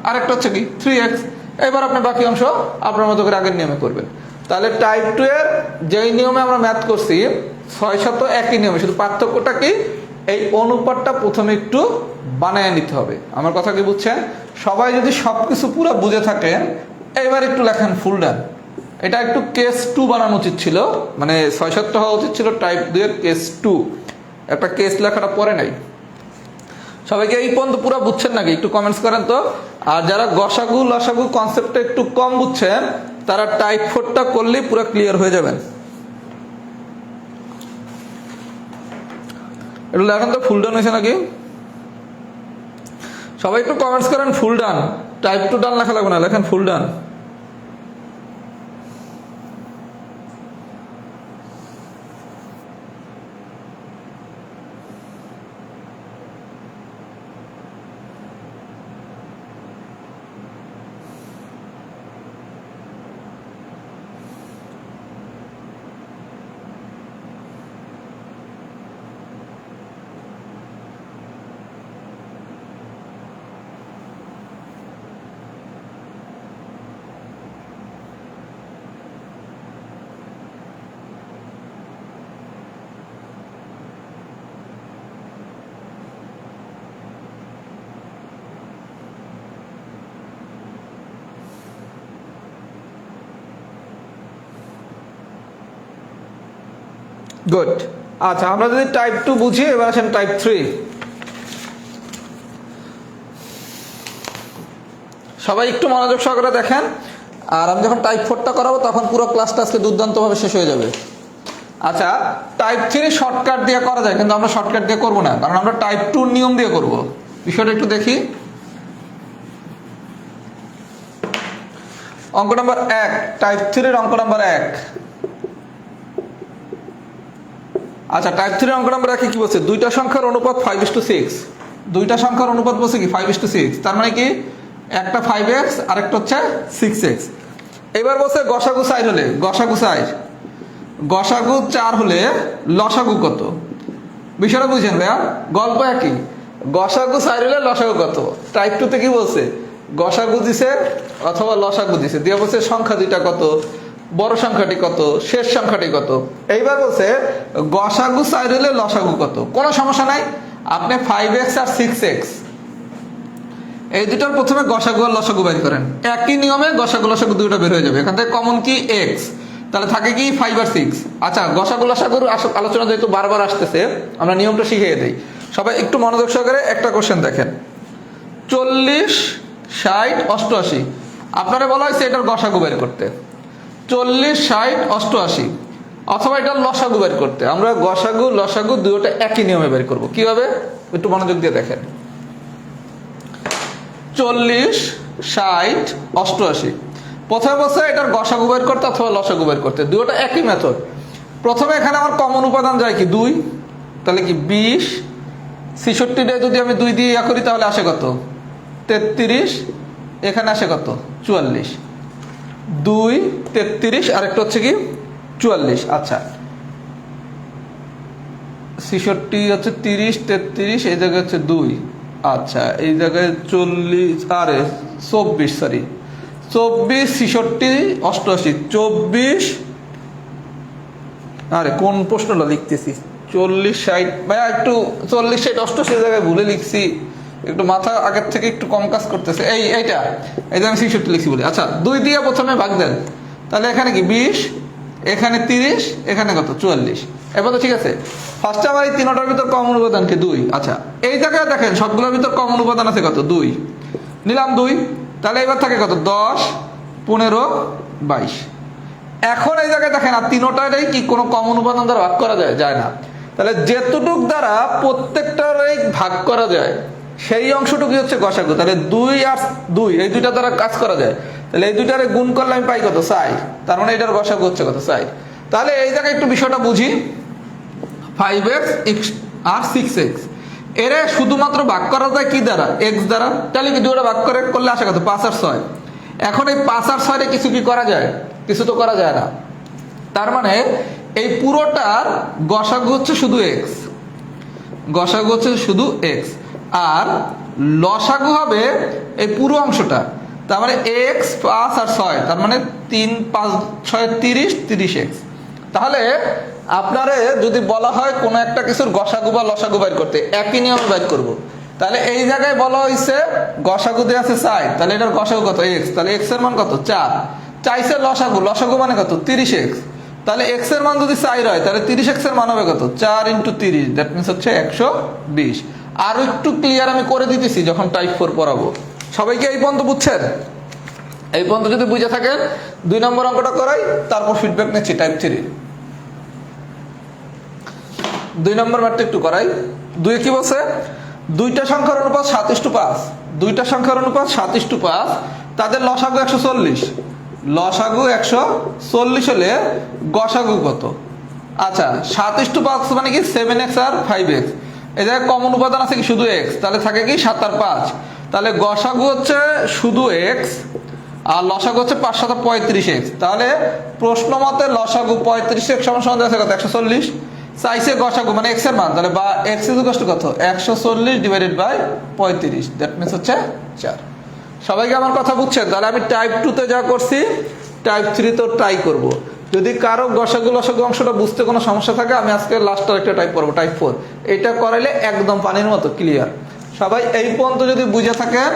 আর একটা হচ্ছে কি 3x। এবার আপনি বাকি অংশ আপনার মতো করে আগের নিয়মে করবেন। তাহলে টাইপ 2 এর যেই নিয়মে আমরা ম্যাথ করছি 6-7 একই নিয়মে, শুধু পার্থক্যটা কি এই অনুপাতটা প্রথমে একটু বানায় নিতে হবে। আমার কথা কি বুঝছেন? সবাই যদি সবকিছু পুরো বুঝে থাকেন, এবার একটু লেখেন ফুল ডান। এটা একটু কেস 2 বানানো উচিত ছিল, মানে 6-7 হওয়া উচিত ছিল টাইপ 2 এর কেস 2। একটা কেস লেখাটা পরে নাই। সবাইকে এই পর্যন্ত পুরো বুঝছেন নাকি একটু কমেন্টস করেন তো। আর যারা গসাগু লসাগু কনসেপ্টটা একটু কম বুঝছেন, তারা টাইপ 4টা করলেই পুরো ক্লিয়ার হয়ে যাবেন। এটা লেখেন তো ফুল ডান হয়েছে নাকি? সবাই একটু কমেন্টস করেন ফুল ডান। টাইপ টু ডান লেখা লাগবে না, লেখেন ফুল ডান। গুড। আচ্ছা, আমরা যদি টাইপ 2 বুঝি, এবার আসেন টাইপ 3। সবাই একটু মনোযোগ সহকারে দেখেন, আর আমি যখন টাইপ 4টা করাবো তখন পুরো ক্লাসটা আজকে দুর্দান্তভাবে শেষ হয়ে যাবে। আচ্ছা, টাইপ 3 শর্টকাট দিয়ে করা যায়, কিন্তু আমরা শর্টকাট দিয়ে করবো না, কারণ আমরা টাইপ 2 নিয়ম দিয়ে করব। বিষয়টা একটু দেখি। অঙ্ক নাম্বার 1, টাইপ 3 অঙ্ক নাম্বার 1। আচ্ছা, টাইপ 3 অঙ্ক নাম্বার 1 কি বলছে? দুইটা সংখ্যার অনুপাত 5:6। দুইটা সংখ্যার অনুপাত বলছে কি 5:6, তার মানে কি একটা 5x আর একটা হচ্ছে 6x। এবার বলছে গসাগু 4 হলে, গসাগু 4, গসাগু 4 হলে লসাগু কত? বিষয়টা বুঝছেন ভাইয়া? গল্প একই, গসাগু 4 হলে লসাগু কত। টাইপ 2 তে কি বলছে? গসাগু দিছে অথবা লসাগু দিছে, দিয়ে বলছে সংখ্যা দুইটা কত, বড় সংখ্যাটি কত, শেষ সংখ্যাটি কত। এইবার বলছে গসাগু 4 হলে লসাগু কত। কোনো সমস্যা নাই, আপনি 5x আর 6x এই দুটার প্রথমে গসাগু আর লসাগু বের করেন। একই নিয়মে গসাগু লসাগু দুটো বের হয়ে যাবে। এখান থেকে কমন কি x, তাহলে থাকে কি 5 আর 6। আচ্ছা, গসাগু লসাগুর আলোচনা যেহেতু বারবার আসতেছে, আমরা নিয়মটা শিখিয়ে দেই। সবাই একটু মনোযোগ সহকারে একটা কোশ্চেন দেখেন। 40, 60, 88 আপনারা বলা হয়েছে এটার গসাগু বের করতে। 40, 60, 88 অথবা এটার লসাগু বের করতে। আমরা গসাগু লসাগু দুটোটা একই নিয়মে বের করব। কিভাবে? একটু মনোযোগ দিয়ে দেখেন। 40, 60, 88 প্রথমে বলছে এটার গসাগু বের করতে অথবা লসাগু বের করতে, দুটোটা একই মেথড। প্রথমে এখানে আমার কমন উপাদান যায় কি 2, তাহলে কি 20, 66 যদি আমি 2 দিয়ে করি তাহলে আসে কত? 33, এখানে আসে কত? 44। 2, 33 আর একটা হচ্ছে কি 44। আচ্ছা, 66 হচ্ছে 30, 33 এই জায়গায় হচ্ছে 2। আচ্ছা, এই জায়গায় 40 আরে 24, সরি 24, 66, 88, 24। আরে কোন প্রশ্নটা লিখতেছি? 40, 60 ভাইয়া একটু 40, 60, 88 জায়গায় ভুলে লিখছি, একটু মাথা আগের থেকে একটু কম কাজ করতেছে। এইটা এই যে আমি 66 লিখছি বলি। আচ্ছা, 2 দিয়ে প্রথমে ভাগ দেন, তাহলে এখানে কি 20, এখানে 30, এখানে কত? 44। এবার তো ঠিক আছে। ফার্স্টে আমার এই তিনটার ভিতর কমন উপাদান কি 2। আচ্ছা, এই জায়গায় দেখেন সবগুলোর ভিতর কমন উপাদান আছে কত? 2 নিলাম 2, তাহলে এবার থাকে কত? 10, 15, 22। এখন এই জায়গায় দেখেন আর তিনটারই কি কোনো কমন উপাদান দ্বারা ভাগ করা যায়? যায় না। তাহলে যেতটুক দ্বারা প্রত্যেকটারই ভাগ করা যায় সেই অংশটুকুই হচ্ছে গসাগু। তাহলে 2 আর 2 এই দুইটা দ্বারা কাজ করা যায়, তাহলে এই দুইটারে গুণ করলে আমি পাই কত? 4। তার মানে এটার গসাগু হচ্ছে কত? 4। তাহলে এই জায়গায় একটু বিষয়টা বুঝি। 5x আর 6x এরে শুধুমাত্র ভাগ করা যায় কি দ্বারা? x দ্বারা। তাহলে কি দুটো ভাগ করলে আসে কত? 5 আর 6। এখন এই 5 আর 6 এ কিছু কি করা যায়? কিছু তো করা যায় না। তার মানে এই পুরোটার গসাগু হচ্ছে শুধু x, গসাগু হচ্ছে শুধু x, আর লসাগু হবে এই পুরো অংশটা। তার মানে x 5 আর 6, তার মানে 3, 5, 6, 30, 30x। তাহলে আপনারে যদি বলা হয় কোনো একটা কিছুর গসাগু বা লসাগু বের করতে, একই নিয়মে বের করব। তাহলে এই জায়গায় বলা হয়েছে গসাগু দেওয়া আছে 4, তাহলে এটার গসাগু কত? x। তাহলে x এর মান কত? 4। চাইছে লসাগু, লসাগু মানে কত? 30x। তাহলে x এর মান যদি 4 হয় তাহলে 30x এর মান হবে কত? 4 × 30, দ্যাট মিনস হচ্ছে 120। আরো একটু ক্লিয়ার আমি করে দিতেছি যখন টাইপ 4 পড়াবো। সবাইকে এই পর্যন্ত বুঝছেন? এই পর্যন্ত যদি বুঝে থাকেন 2 নম্বর অঙ্কটা করাই, তারপর ফিডব্যাক নিচ্ছি টাইপ 3। 2 নম্বর ম্যাথটা একটু করাই। 2 কি বলছে, দুইটা সংখ্যার অনুপাত 7:5, দুইটা সংখ্যার অনুপাত 7:5, তাদের লসাগু 140, লসাগু 140 হলে গসাগু কত? আচ্ছা 7:5 মানে কি 7x আর 5x, এই জায়গায় কমন উপাদান আছে কি শুধু x, তাহলে থাকে কি 7 আর 5, তাহলে গসাগু হচ্ছে শুধু x আর লসাগু হচ্ছে 5 7 35x। তাহলে প্রশ্ন মতে লসাগু 35x সমান সমান আছে কত? 140। চাইছে গসাগু মানে x এর মান, তাহলে বা x ইজ ইকুয়াল টু কত? 140 ডিভাইডেড বাই 35, দ্যাট মিন্স হচ্ছে 4। সবাইকে আমার কথা বুঝছেন? তাহলে আমি টাইপ 2 তে যা করছি টাইপ 3 তেও ট্রাই করব। যদি কারো গসাগু লসাগু অংশটা বুঝতে কোনো সমস্যা থাকে, আমি আজকে লাস্ট একটা টাইপ করব, টাইপ 4। এটা করাইলে একদম পানির মতো ক্লিয়ার। সবাই এই পর্যন্ত যদি বুঝে থাকেন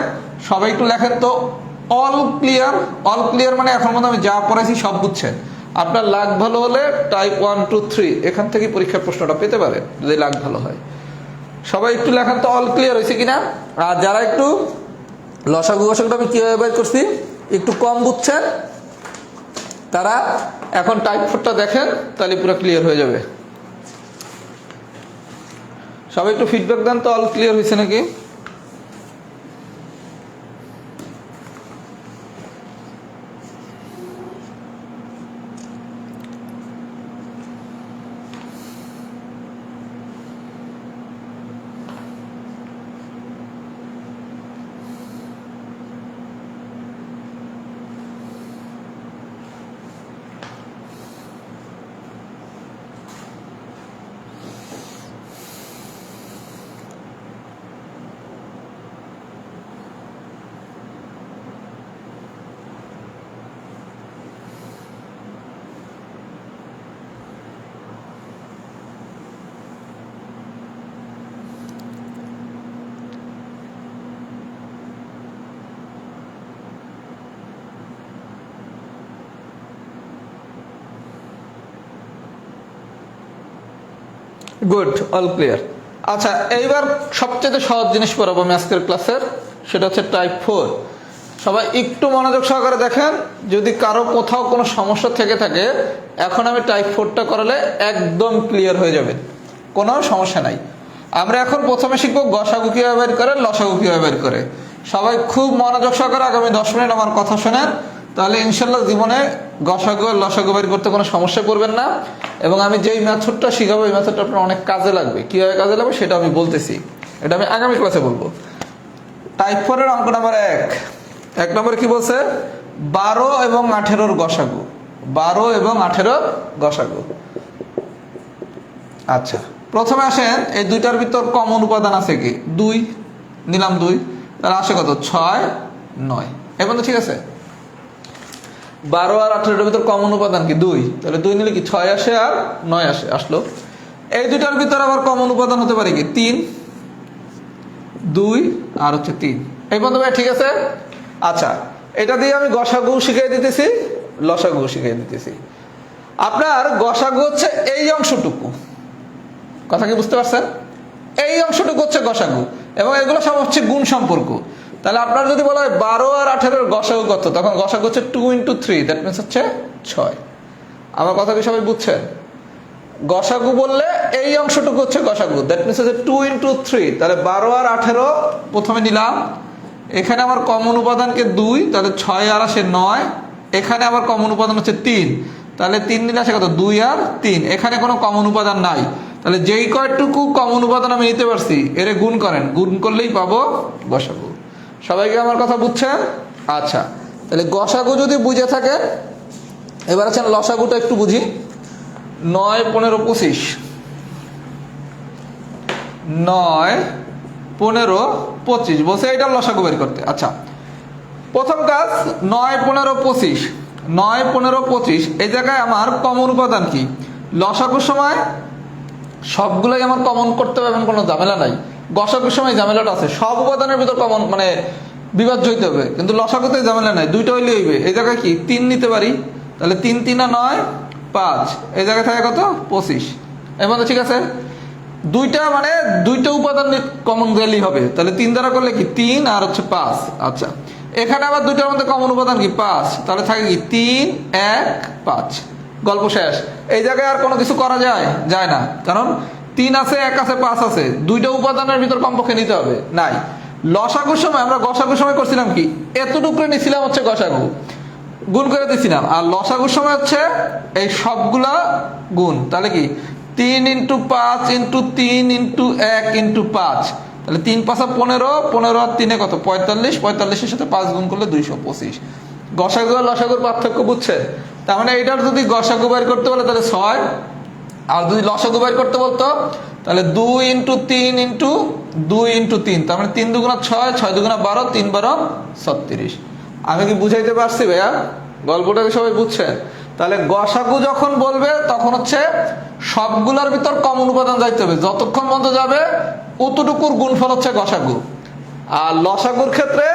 সবাই একটু লেখেন তো অল ক্লিয়ার। অল ক্লিয়ার মানে এখন মধ্যে আমি যা পড়াইছি সব বুঝছেন। আপনার লাগ ভালো হলে টাইপ 1 2 3 এখান থেকে পরীক্ষার প্রশ্নটা পেতে পারেন যদি লাগ ভালো হয়। সবাই একটু লেখেন তো অল ক্লিয়ার হয়েছে কিনা। আর যারা একটু লসাগু গসাগুটা আমি কিভাবে বের করছি একটু কম বুঝছেন, তারা এখন টাইপ 4টা দেখেন, তাহলে পুরো ক্লিয়ার হয়ে যাবে। সবাই একটু ফিডব্যাক দেন তো অল ক্লিয়ার হয়েছে নাকি। Good, all clear. আচ্ছা এইবার সবচেয়ে সহজ জিনিস পড়াবো আমি আজকের ক্লাসের, সেটা হচ্ছে টাইপ 4। সবাই একটু মনোযোগ সহকারে দেখেন, যদি কারো কোথাও কোনো সমস্যা থেকে থাকে এখন আমি টাইপ 4টা করালে একদম ক্লিয়ার হয়ে যাবে, কোনো সমস্যা নাই। আমরা এখন প্রথমে শিখবো গসাগু কিভাবে বের করে, লসাগু কিভাবে বের করে। সবাই খুব মনোযোগ সহকারে আগামী 10 মিনিট আমার কথা শোনেন, তাহলে ইনশাল্লাহ জীবনে গসাগু আর লসাগু বের করতে কোনো সমস্যা পড়বেন না। এবং আমি যেই মেথডটা শিখাবো এই মেথডটা আপনার অনেক কাজে লাগবে। কিভাবে কাজে লাগবে সেটা আমি বলতেছি, এটা আমি আগামী ক্লাসে বলবো। টাইপ 4 এর অঙ্ক নাম্বার 1 নম্বরে কি বলছে, 12 এবং 18 গসাগু, 12 এবং 18 গসাগু। আচ্ছা প্রথমে আসেন, এই দুইটার ভিতর কমন উপাদান আছে কি 2, নিলাম 2, তাহলে আসে কত 6 9। এখন তো ঠিক আছে, 12 আর 18 ভিতর কমন উপাদান কি 2, তাহলে 2 নিলে কি 6 আসে আর 9 আসে, আসলো। এই দুইটার ভিতর আবার কমন উপাদান হতে পারে কি 3, 2 আর হচ্ছে 3। এই বন্ধু ভাই ঠিক আছে। আচ্ছা এটা দিয়ে আমি গসাগু শিখিয়ে দিতেছি, লসাগু শিখিয়ে দিতেছি। আপনার গসাগু হচ্ছে এই অংশটুকু, কথা কি বুঝতে পারছেন? এই অংশটুকু হচ্ছে গসাগু এবং এগুলো সব হচ্ছে গুণ সম্পর্ক। তাহলে আপনার যদি বলা হয় 12 আর 18 গসাগু কত, তখন গসাগু হচ্ছে 2 × 3, দ্যাট মিনস হচ্ছে 6। আমার কথা কি সবাই বুঝছেন? গসাগু বললে এই অংশটুকু হচ্ছে গসাগু, দ্যাট মিনস হচ্ছে 2 × 3। তাহলে 12 আর 18 প্রথমে নিলাম, এখানে আমার কমন উপাদানকে 2, তাহলে 6 আর আসে 9, এখানে আবার কমন উপাদান হচ্ছে 3, তাহলে 3 নিলে আসে কত 2 আর 3। এখানে কোনো কমন উপাদান নাই, তাহলে যেই কয়টুকু কমন উপাদান আমি নিতে পারছি এরে গুণ করেন, গুণ করলেই পাবো গসাগু। সবাইকে আমার কথা বুঝছেন? আচ্ছা তাহলে গসাগু যদি বুঝে থাকে, এবার আছেন লসাগুটা একটু বুঝি। 9 15 25, 9 15 25 বলছে এটা লসাগু বের করতে। আচ্ছা প্রথম কাজ 9 15 25, 9 15 25 এই জায়গায় আমার কমন উপাদান কি, লসাগুর সময় সবগুলোই আমার কমন করতে হবে এমন কোনো ঝামেলা নাই। গসাগুর সময় ঝামেলাটা আছে, সব উপাদানের ভিতর কমন মানে বিভাজ্য হইতে হবে, কিন্তু লসাগুতে ঝামেলা নাই, দুইটা হইলে হইবে। এই জায়গায় কি 3 নিতে পারি, তাহলে 3 3 9 5, এই জায়গায় থাকে কত 25। এবং ঠিক আছে, দুইটা মানে দুইটা উপাদান কমন গেলেই হবে, তাহলে 3 দ্বারা করলে কি 3 আর হচ্ছে 5। আচ্ছা এখানে আবার দুইটার মধ্যে কমন উপাদান কি 5, তাহলে থাকে কি 3 1 5, গল্প শেষ। এই জায়গায় আর কোনো কিছু করা যায় না, কারণ 3 আছে, 1 আছে, 5 আছে, দুইটা উপাদানের ভিতর কমপক্ষে নিতে হবে, নাই। লসাগুর সময় আমরা গসাগুর সময় করছিলাম কি, এতটুকু নিছিলাম হচ্ছে গসাগু, গুণ করে দিছিলাম। আর লসাগুর সময় হচ্ছে এই সবগুলা গুণ। তাহলে কি 3 × 5 × 3 × 1 × 5, তাহলে 3 × 5 = 15, 15 আর 3 কত 45, 45 এর সাথে 5 গুণ করলে 225। গসাগু আর লসাগুর পার্থক্য বুঝছেন? তার মানে এটার যদি গসাগু বের করতে বলে তাহলে 6, আর যদি লসাগু বের করতে বলতো তাহলে 2 × 3 × 2 × 3, তার মানে 3 × 2 = 6, 6 × 2 = 12, 3 × 12 = 36। আমি কি বুঝাইতে পারছি ভাইয়া? গল্পটাকে সবাই বুঝছেন? তাহলে গসাগু যখন বলবে তখন হচ্ছে সবগুলোর ভিতর কমন উপাদান যাইতে হবে, যতক্ষণ পর্যন্ত যাবে অতটুকুর গুণফল হচ্ছে গসাগু। আর লসাগুর ক্ষেত্রে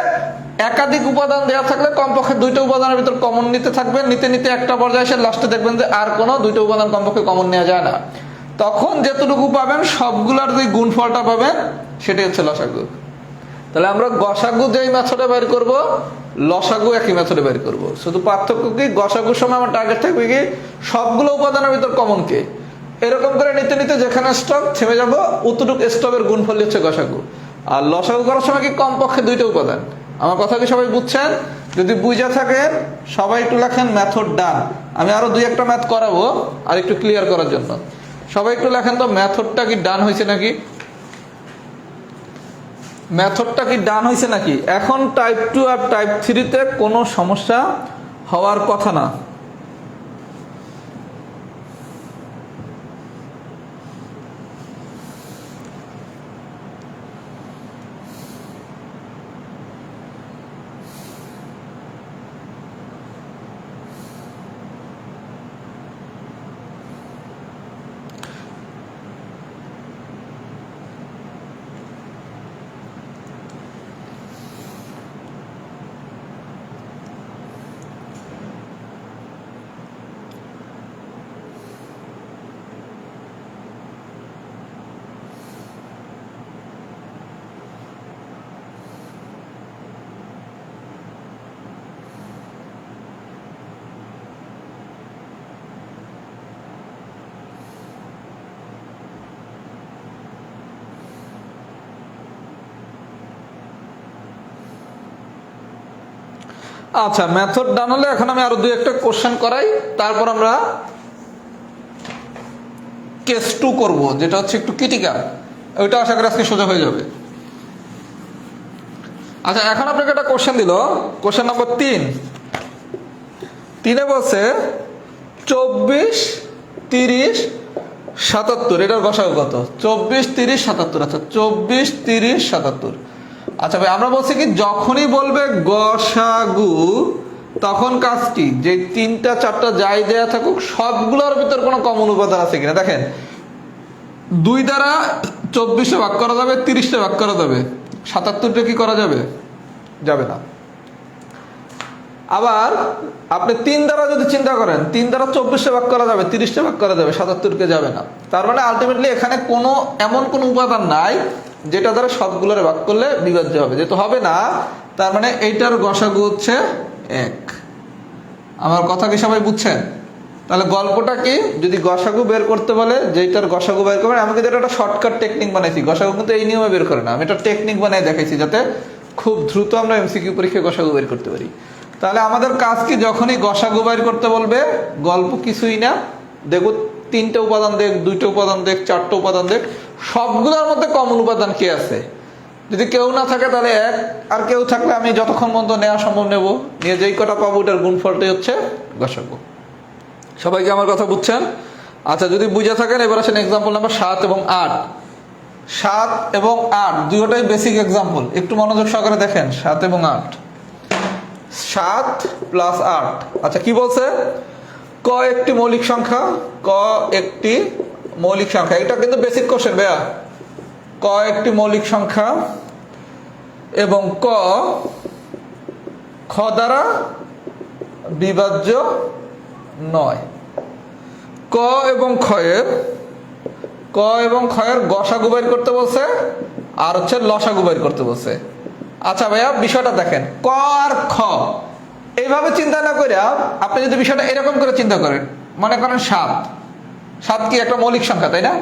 একাধিক উপাদান দেওয়া থাকলে কমপক্ষে দুইটা উপাদানের ভিতর কমন নিতে থাকবেন, নিতে নিতে একটা পর্যায়ে এসে লাস্টে দেখবেন যে আর কোনো দুইটা উপাদান কমপক্ষে কমন নেওয়া যায় না। তখন যেটুকু পাবেন সবগুলার যে গুণফলটা পাবেন সেটাই হচ্ছে লসাগু। তাহলে আমরা গসাগু যেই মেথডে বের করব, লসাগু একই মেথডে বের করব। শুধু পার্থক্য কি, গসাগুর সময় আমার টার্গেট থাকবে কি সবগুলো উপাদানের ভিতর কমন কে, এরকম করে নিতে নিতে যেখানে স্টপ থেমে যাব অতটুকু স্টপের গুণফল হচ্ছে গসাগু। আর লসাগু করার সময় কি কমপক্ষে দুইটা উপাদান। আমার কথা কি সবাই বুঝছেন? যদি বুঝা থাকেন সবাই একটু লেখেন মেথড ডান। আমি আরো 2-1টা ম্যাথ করাবো আর একটু ক্লিয়ার করার জন্য। সবাই একটু লেখেন তো মেথডটা কি ডান হয়েছে নাকি, মেথডটা কি ডান হয়েছে নাকি। এখন টাইপ 2 আর টাইপ 3-তে কোনো সমস্যা হওয়ার কথা না। আচ্ছা, মেথড ডান হলে এখন আমি আরো 2-1টা কোশ্চেন করাই, তারপর আমরা কেস 2 করব, যেটা হচ্ছে একটু ক্রিটিক্যাল। ওইটা আশা করি আজকে সোজা হয়ে যাবে। আচ্ছা, এখন আপনাকে একটা কোশ্চেন দিল, কোশ্চেন নম্বর 3 বলছে 24, 30, 77, এটার গসাগু কত? 24, 30, 77। আচ্ছা, 24, 30, 77। আচ্ছা ভাই, আমরা বলছি কি যখনই বলবে গসাগু তখন কাজ কি, যে 3টা 4টা যাই দেয়া থাকুক সবগুলোর ভিতর কোনো কমন উপাদান আছে কিনা। দেখেন 2 দ্বারা 24-এ ভাগ করা যাবে, 30-এ ভাগ করা যাবে, 77-টা কি করা যাবে? যাবে না। আবার আপনি 3 দ্বারা যদি চিন্তা করেন, 3 দ্বারা 24-এ ভাগ করা যাবে, 30-এ ভাগ করা যাবে, 77-কে যাবে না। তার মানে আলটিমেটলি এখানে কোনো এমন কোনো উপাদান নাই যেটা দ্বারা সবগুলোরে ভাগ করলে বিভাজ্য হবে, যেহেতু হবে না তার মানে এইটার গসাগু হচ্ছে 1। আমার কথা কি সবাই বুঝছেন? তাহলে গল্পটা কি, যদি গসাগু বের করতে বলে যেটার গসাগু বের করবেন, আমি কিন্তু একটা শর্টকাট টেকনিক বানাইছি। গসাগু কিন্তু এই নিয়মে বের করে না, আমি একটা টেকনিক বানিয়ে দেখাইছি যাতে খুব দ্রুত আমরা এমসিকিউ পরীক্ষায় গসাগু বের করতে পারি। তাহলে আমাদের কাজ কি, যখনই গসাগু বের করতে বলবে গল্প কিছুই না, দেখো 3টা উপাদান দেখ, 2টা উপাদান দেখ, 4টা উপাদান দেখ, সবগুলোর মধ্যে কমন উপাদান কে আছে। যদি কেউ না থাকে তাহলে 1, আর কেউ থাকলে আমি যতক্ষণ পর্যন্ত নেওয়া সম্ভব নেব, নিয়ে যেই কটা পাবো ওটার গুণফলটাই হচ্ছে গসাগু। সবাইকে আমার কথা বুঝছেন? আচ্ছা, যদি বুঝে থাকেন এবার আসেন এক্সাম্পল নাম্বার 7 এবং 8। 7 এবং 8 দুটোটাই বেসিক এক্সাম্পল, একটু মনোযোগ সহকারে দেখেন। 7 এবং 8, 7 + 8। আচ্ছা, কি বলছে? ক একটি মৌলিক সংখ্যা, ক একটি মৌলিক সংখ্যা। এটা কিন্তু বেসিক কোশ্চেন ভাইয়া। ক একটি মৌলিক সংখ্যা এবং ক খ দ্বারা বিভাজ্য নয়। ক এবং ক্ষয়ের গসাগু বের করতে বলছে আর হচ্ছে লসাগু বের করতে বলছে। আচ্ছা ভাইয়া, বিষয়টা দেখেন, ক আর খ এইভাবে চিন্তা না করে আপনি যদি বিষয়টা এরকম করে চিন্তা করেন, মনে করেন 7 কি একটা মৌলিক সংখ্যা, তাই না?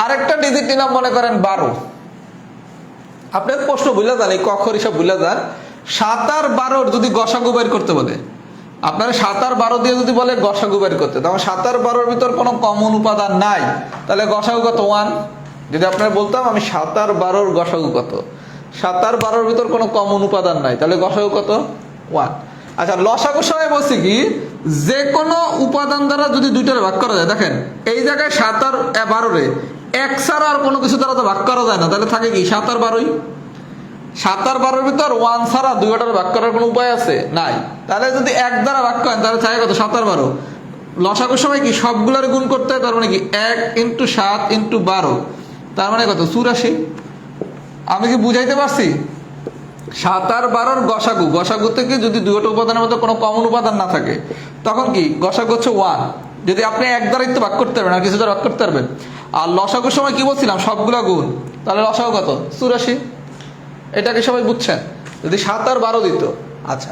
আরেকটা ডিজিট নিলাম মনে করেন 12। আপনার প্রশ্ন বুঝলে যান, এই কক্ষর হিসাব বুঝলে যান। 7 আর 12 যদি গসাগু বের করতে বলে, আপনারা 7 আর 12 দিয়ে যদি বলে গসাগু বের করতে, তখন 7 আর 12-র ভিতর কোনো কমন উপাদান নাই, তাহলে গসাগু কত? 1। যদি আপনারা বলতাম আমি 7 আর 12-র গসাগু কত, 7 আর 12-র ভিতর কোনো কমন উপাদান নাই, তাহলে গসাগু কত? 1। আচ্ছা, লসাগুর সময় বলছি কি, যে কোনো উপাদান দ্বারা যদি দুইটার ভাগ করা যায়, দেখেন এই জায়গায় 7 আর 12-রে এক ছাড়া আর কোনো কিছু দ্বারা তো ভাগ করা যায় না, তাহলে থাকে কি 7 আর 12ই। 7 আর 12-র ভিতর 1 ছাড়া দুইটার ভাগ করার কোনো উপায় আছে? নাই। তাহলে যদি এক দ্বারা ভাগ করেন তাহলে থাকে কত? 7 আর 12। লসাগুর সময় কি সবগুলোর গুণ করতে হয়, তার মানে কি 1 × 7 × 12, তার মানে কত? 84। আমি কি বুঝাইতে পারছি? 7 আর 12-র গসাগু, গসাগু থেকে যদি দুইটা উপাদানের মধ্যে কোনো কমন উপাদান না থাকে, তখন কি গসাগু হচ্ছে 1। যদি আপনি এক দ্বারাই তো ভাগ করতে পারবেন, আর কিছু দ্বারা ভাগ করতে পারবেন। আর লসাগুর সময় কি বলছিলাম? সবগুলা গুণ, তাহলে লসাগু কত? 84। এটাকে সবাই বুঝছেন? যদি 7 আর 12 দিত। আচ্ছা,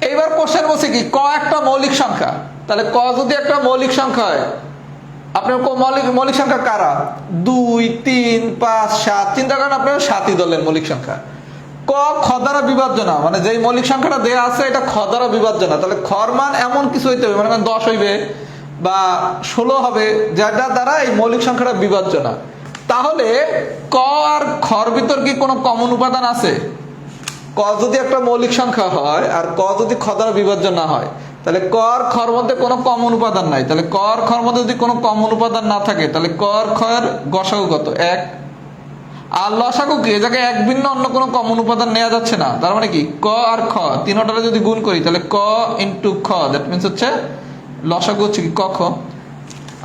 এইবার কোশ্চেন বলছে কি, ক একটা মৌলিক সংখ্যা, তাহলে ক যদি একটা মৌলিক সংখ্যা হয়, আপনার মৌলিক সংখ্যা কারা? 2, 3, 5, 7। চিন্তা করেন আপনার 7ই ধরলেন মৌলিক সংখ্যা। ক খ দ্বারা বিভাজ্য না, মানে যেই মৌলিক সংখ্যাটা দেয়া আছে এটা খ দ্বারা বিভাজ্য না, তাহলে খর মান এমন কিছু হইতে হবে, মানে 10 হইবে বা 16 হবে, যেটা দ্বারা এই মৌলিক সংখ্যাটা বিভাজ্য না। তাহলে ক আর খর ভিতর কি কোনো কমন উপাদান আছে? ক যদি একটা মৌলিক সংখ্যা হয় আর ক যদি খ দ্বারা বিভাজ্য না হয়, তাহলে ক আর খর মধ্যে কোনো কমন উপাদান নাই। তাহলে ক আর খর মধ্যে যদি কোনো কমন উপাদান না থাকে, তাহলে ক আর খর গসাগু কত? 1। আর লসাগু কি, এ জায়গায় এক ভিন্ন অন্য কোনো কমন উপাদান নেওয়া যাচ্ছে না, তার মানে কি ক আর খ তিনটারে যদি গুণ করি, তাহলে ক × খ, দ্যাট মিনস হচ্ছে লসাগু হচ্ছে কি ক খ।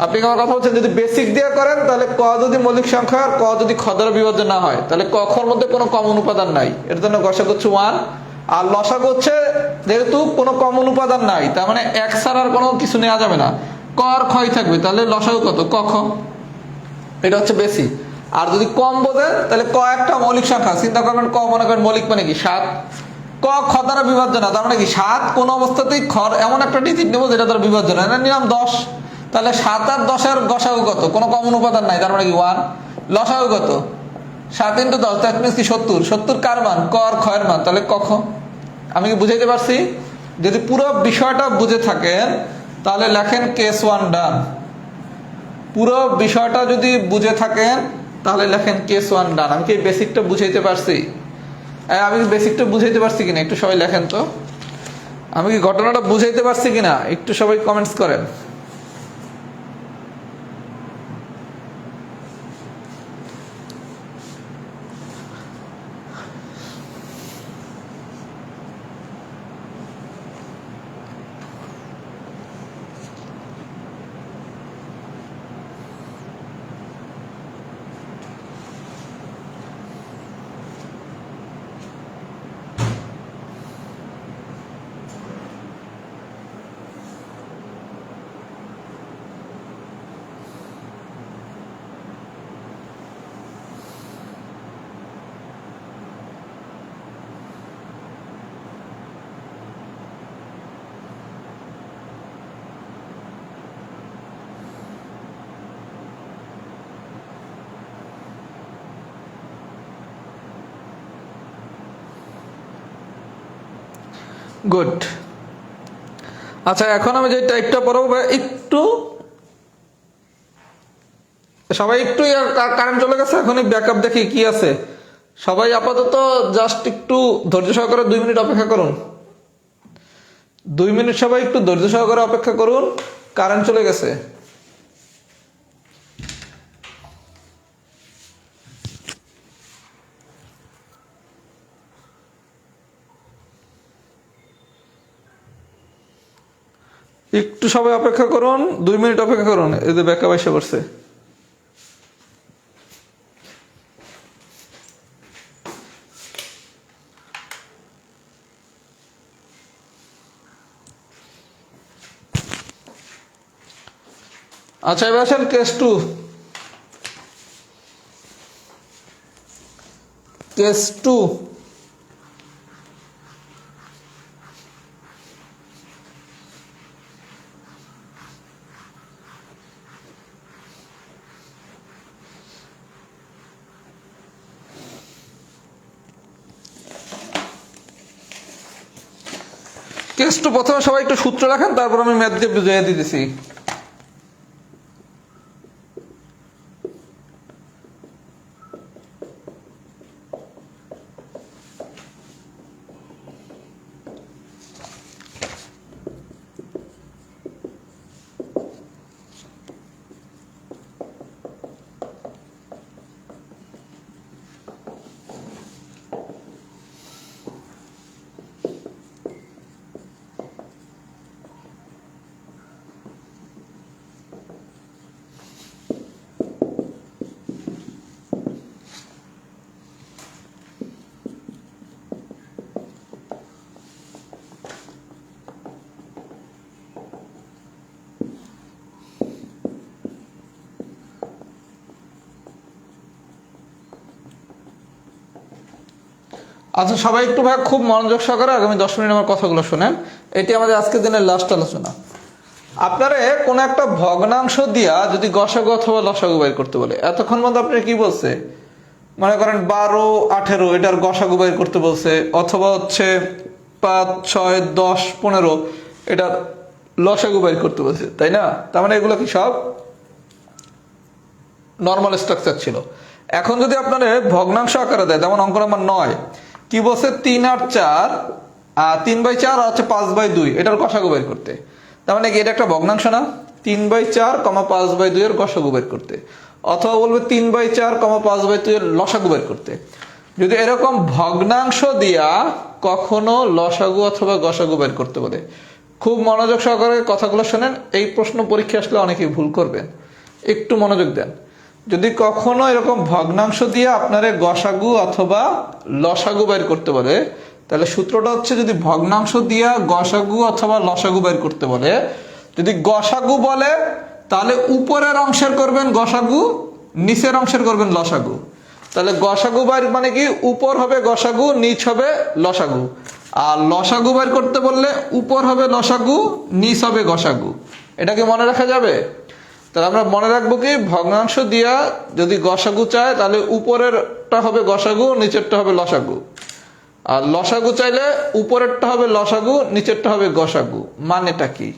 আপনি আমার কথা বলছেন, যদি বেসিক দিয়ে করেন তাহলে ক যদি মৌলিক সংখ্যা আর ক যদি খ দ্বারা বিভাজ্য না হয়, তাহলে ক খর মধ্যে কোনো কমন উপাদান নাই, এর জন্য গসাগু হচ্ছে 1। আর লসাগু হচ্ছে যেহেতু কোনো কমন উপাদান নাই, তার মানে এক ছাড়া আর কোনো কিছু নেওয়া যাবে না, ক আর খই থাকবে, তাহলে লসাগু কত? ক খ। এটা হচ্ছে বেসিক। আর যদি কম বোঝেন, তাহলে ক একটা মৌলিক সংখ্যা, চিন্তা করবেন ক মনে করেন মৌলিক মানে কি 7, ক খ দ্বারা বিভাজ্য না, তার মানে কি 7 কোন অবস্থাতেই খর এমন একটা ডিজিট নেবো যেটা দ্বারা বিভাজ্য না, এটা নিলাম 10। তাহলে 7 আর 10-এর গসাগু কত? কোনো কমন উপাদান নাই, তার মানে কি 1। লসাগু কত? 7 × 10, দ্যাট মিনস কি 70। 70 কার মান? ক আর খ এর মান, তাহলে ক খ। আমি কি বুঝাইতে পারছি? যদি পুরো বিষয়টা বুঝে থাকেন তাহলে লেখেন কেস 1 ডান। পুরো বিষয়টা যদি বুঝে থাকেন তাহলে লেখেন কেস 1 ডান। আমি কি বেসিকটা বুঝাইতে পারছি? আমি কি বেসিকটা বুঝাইতে পারছি কিনা একটু সবাই লেখেন তো। আমি কি ঘটনাটা বুঝাইতে পারছি কিনা একটু সবাই কমেন্টস করেন। গুড। আচ্ছা, এখন আমি যে টাইপটা পড়াবো একটু সবাই একটু, কারেন্ট চলে গেছে, এখনই ব্যাকআপ দেখি কি আছে। সবাই আপাতত জাস্ট একটু ধৈর্য সহকারে 2 মিনিট অপেক্ষা করুন। 2 মিনিট সবাই একটু ধৈর্য সহকারে অপেক্ষা করুন, কারেন্ট চলে গেছে। একটু সবাই অপেক্ষা করুন, 2 মিনিট অপেক্ষা করুন। এদের ব্যাকআপ এসে পড়ছে। আচ্ছা, এবার আসেন কেস 2। কেস 2, কেস টু প্রথমে সবাই একটু সূত্র লেখেন, তারপর আমি ম্যাথ দিয়ে বুঝিয়ে দিতেছি। আচ্ছা, সবাই একটু ভাই খুব মনোযোগ সহকারে আগামী 10 মিনিট আমার কথাগুলো শোনেন। এটি আমাদের আজকের দিনের লাস্ট আলোচনা। আপনারে কোন একটা ভগ্নাংশ দিয়া যদি গসাগু অথবা লসাগু বের করতে বলে, এতক্ষণ মধ্যে আপনি কি বলছে, মনে করেন 12, 18 এটার গসাগু বের করতে বলছে, অথবা হচ্ছে 5, 6, 10, 15 এটার লসাগু বের করতে বলছে, তাই না? তার মানে এগুলো কি সব নর্মাল স্ট্রাকচার ছিল। এখন যদি আপনারা ভগ্নাংশ আকারে দেয়, যেমন অঙ্ক নাম্বার 9 কি বলছে, 3 আর 4, 3/4 আর হচ্ছে 5/2 এটার গসাগু বের করতে। তার মানে কি এটা একটা ভগ্নাংশ না? 3/4, 5/2 এর গসাগু বের করতে, অথবা বলবে 3/4, 5/2 এর লসাগু বের করতে। যদি এরকম ভগ্নাংশ দিয়া কখনো লসাগু অথবা গসাগু বের করতে বলে, খুব মনোযোগ সহকারে কথাগুলো শোনেন। এই প্রশ্ন পরীক্ষা আসলে অনেকেই ভুল করবেন, একটু মনোযোগ দেন। যদি কখনো এরকম ভগ্নাংশ দিয়ে আপনারে গসাগু অথবা লসাগু বের করতে বলে, তাহলে সূত্রটা হচ্ছে, যদি ভগ্নাংশ দিয়া গসাগু অথবা লসাগু বের করতে বলে, যদি গসাগু বলে তাহলে উপরের অংশের করবেন গসাগু, নিচের অংশের করবেন লসাগু। তাহলে গসাগু বের মানে কি, উপর হবে গসাগু, নিচ হবে লসাগু। আর লসাগু বের করতে বললে উপর হবে লসাগু, নিচ হবে গসাগু। এটাকে মনে রাখা যাবে? তাহলে আমরা মনে রাখবো কি, ভগ্নাংশ দিয়া যদি গসাগু চায় তাহলে উপরেরটা হবে গসাগু, নিচেরটা হবে লসাগু। আর লসাগু চাইলে উপরেরটা হবে লসাগু, নিচেরটা হবে গসাগু। মানেটা কি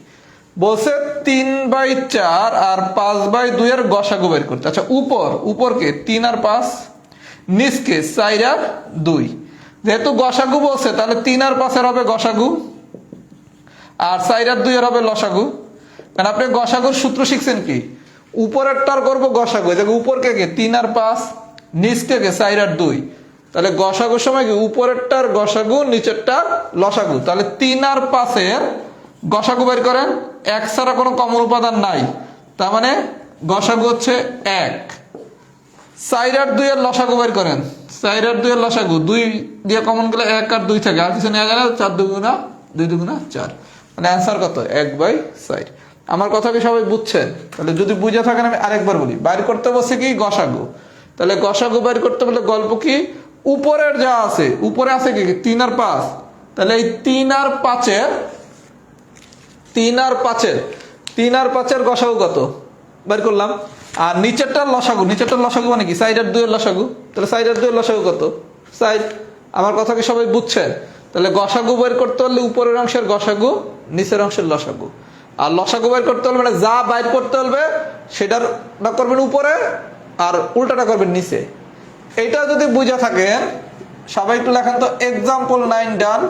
বলছে, 3/4 আর 5/2 এর গসাগু বের করতে। আচ্ছা, উপরকে 3 আর 5, নিচকে 4 আর 2। যেহেতু গসাগু বলছে তাহলে 3 আর 5 এর হবে গসাগু, আর 4 আর 2 এর হবে লসাগু। কারণ আপনি গসাগুর সূত্র শিখছেন কি, উপরেরটার করবো গসাগু, দেখো উপরকে কে 3 আর 5, নিচকে কে 4 আর 2। তাহলে গসাগুর সময় কি, উপরেরটার গসাগু, নিচেরটার লসাগু। তাহলে 3 আর 5 এর গসাগু বের করেন, 1 ছাড়া কোনো কমন উপাদান নাই, তার মানে গসাগু হচ্ছে 1। 4 আর 2 এর লসাগু বের করেন, 4 আর 2 এর লসাগু, 2 দিয়ে কমন গেলে 1 আর 2 থাকে, আর কিছু নেওয়া যায় না। 4 দুগুণা 2 দুগুণা 4, মানে অ্যান্সার কত, 1/4। আমার কথা কি সবাই বুঝছেন? তাহলে যদি বুঝে থাকেন আমি আরেকবার বলি, বাইর করতে বসে কি গসাগু। তাহলে গসাগু বাইর করতে বলে গল্প কি, উপরের যা আছে, উপরে আছে কি 3 আর 5, তাহলে এই 3 আর 5-এর গসাগু কত বের করলাম। আর নিচেরটার লসাগু মানে কি 4 আর 2 এর লসাগু। তাহলে 4 আর 2 এর লসাগু কত, 4। আমার কথা কি সবাই বুঝছেন? তাহলে গসাগু বের করতে হলে উপরের অংশের গসাগু, নিচের অংশের লসাগু। আর লসাগু বের করতে হলে মানে যা বাইর করতে হবে সেটার করবেন উপরে, আর উল্টাটা করবেন নিচে। এইটা যদি বুঝা থাকেন, সবাই একটু লেখেন তো, এক্সাম্পল 9 ডান।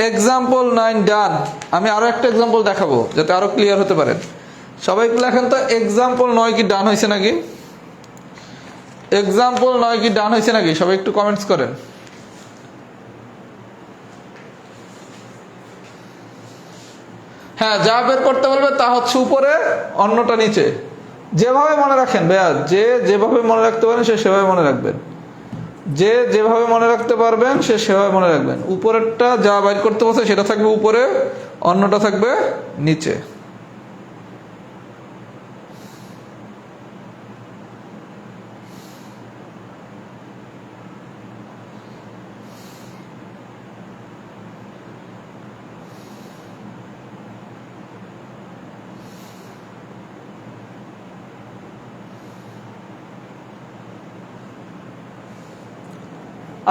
এক্সাম্পল 9 ডান। আমি আরো একটা এক্সাম্পল দেখাবো যাতে আরো ক্লিয়ার হতে পারেন। সবাই একটু লেখেন তো, এক্সাম্পল 9 কি ডান হয়েছে নাকি? এক্সাম্পল 9 কি ডান হয়েছে নাকি? সবাই একটু কমেন্টস করেন। হ্যাঁ, যা বের করতে বলবে তা হচ্ছে উপরে, অন্যটা নিচে। যেভাবে মনে রাখেন ভাইয়া, যেভাবে মনে রাখতে পারেন সে সেভাবে মনে রাখবেন। যেভাবে মনে রাখতে পারবেন সে সেভাবে মনে রাখবেন। উপরেরটা যা বাইর করতে বলছে সেটা থাকবে উপরে, অন্যটা থাকবে নিচে।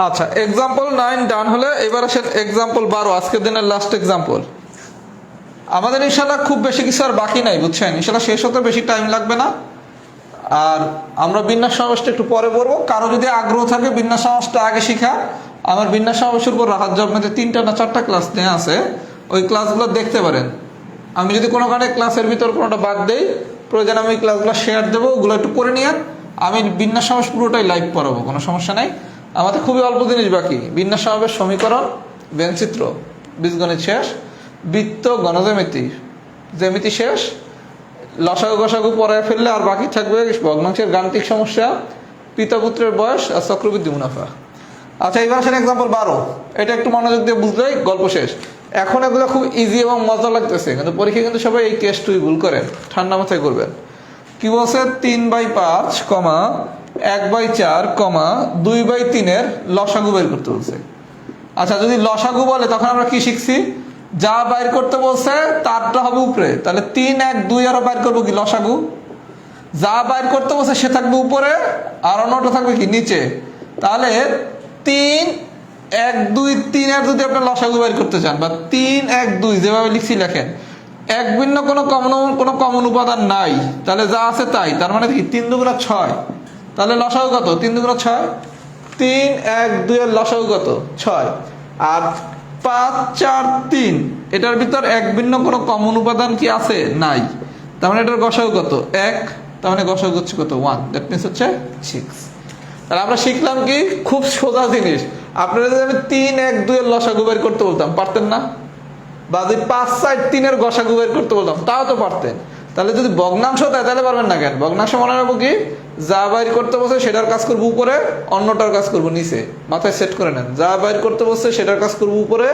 আচ্ছা, এক্সাম্পল 9 ডান হলে এবার আসেন এক্সাম্পল 12, আজকের দিনের লাস্ট এক্সাম্পল। আমাদের ইনশাল্লাহ খুব বেশি কিছু আর বাকি নাই, বুঝছেন? ইনশাল্লাহ শেষ হতে বেশি টাইম লাগবে না। আর আমরা বিন্যাস সমাবেশটা একটু পরে পড়বো। কারো যদি আগ্রহ থাকে বিন্যাস সমাবেশটা আগে শিখা, আমার বিন্যাস সমাবেশের উপর রাহাত জব 3টা না 4টা ক্লাস নেওয়া আছে, ওই ক্লাসগুলো দেখতে পারেন। আমি যদি কোনো কারণে ক্লাসের ভিতর কোনোটা বাদ দেই, প্রয়োজন আমি ক্লাসগুলো শেয়ার দেবো, ওগুলো একটু করে নিয়ে আমি বিন্যাস সমাবেশ পুরোটাই লাইভ পড়াবো, কোনো সমস্যা নাই। আমাদের খুবই অল্প জিনিস বাকি। বিন্যাস সমাবেশ, সমীকরণ, ব্যঞ্চিত্র, বীজগণিত শেষ, বৃত্ত, গণজ্যামিতি, জ্যামিতি শেষ, লসাগু গসাগু পড়ায় ফেললে আর বাকি থাকবে ভগ্নাংশের গাণিতিক সমস্যা, পিতা পুত্রের বয়স আর চক্রবৃদ্ধি মুনাফা। আচ্ছা, এবার আসেন এক্সাম্পল 12। এটা একটু মনোযোগ দিয়ে বুঝলেই গল্প শেষ। এখন এগুলো খুব ইজি এবং মজা লাগতেছে, কিন্তু পরীক্ষা কিন্তু সবাই এই কেসটুই ভুল করেন, ঠান্ডা মাথায় করবেন। কি বলছে? 3/5, 1/4, 2/3 লসাগু বের করতে বলছে। আচ্ছা, যদি লসাগু বলে তখন আমরা কি শিখছি? যা বাইর করতে বলছে তারটা হবে উপরে, তাহলে 3, 1, 2 আরো বাইর করবো কি লসাগু। যা বাইর করতে বলছে সে থাকবে উপরে, আর অন্যটা থাকবে কি নিচে। তাহলে 3, 1, 2, 3 এর যদি আপনার লসাগু বাইর করতে চান, বা 3, 1, 2 যেভাবে লিখছি লেখেন, এক ভিন্ন কোনো কমন উপাদান নাই, তাহলে যা আছে তাই। তার মানে কি 3 দুগুণা 6, তাহলে লসাগু কত? 3 দুগুণা 6, 3, 1, 2 এর লসাগু কত? 6। আর 5, 4, 3 এটার ভিতর এক ভিন্ন কোনো কমন উপাদান কি আছে? নাই। তার মানে এটার গসাগু কত? 1, তার মানে গসাগু হচ্ছে কত? 1, দ্যাট মিনস হচ্ছে 6। তাহলে আমরা শিখলাম কি? খুব সোজা জিনিস। আপনারা যদি আমি 3, 1, 2 এর লসাগু বের করতে বলতাম, পারতেন না? বা যদি 5, 4, 3 এর গসাগু বের করতে বলতাম, তাও তো পারতেন। তাহলে যদি ভগ্নাংশ দেয় তাহলে পারবেন না কেন? ভগ্নাংশ মনে রাখবো কি? যা বাইর করতে বলছে সেটার কাজ করবো উপরে, অন্যটার কাজ করবো নিচে। মাথায় সেট করে নেন, যা বাইর করতে বলছে সেটার কাজ করবো উপরে,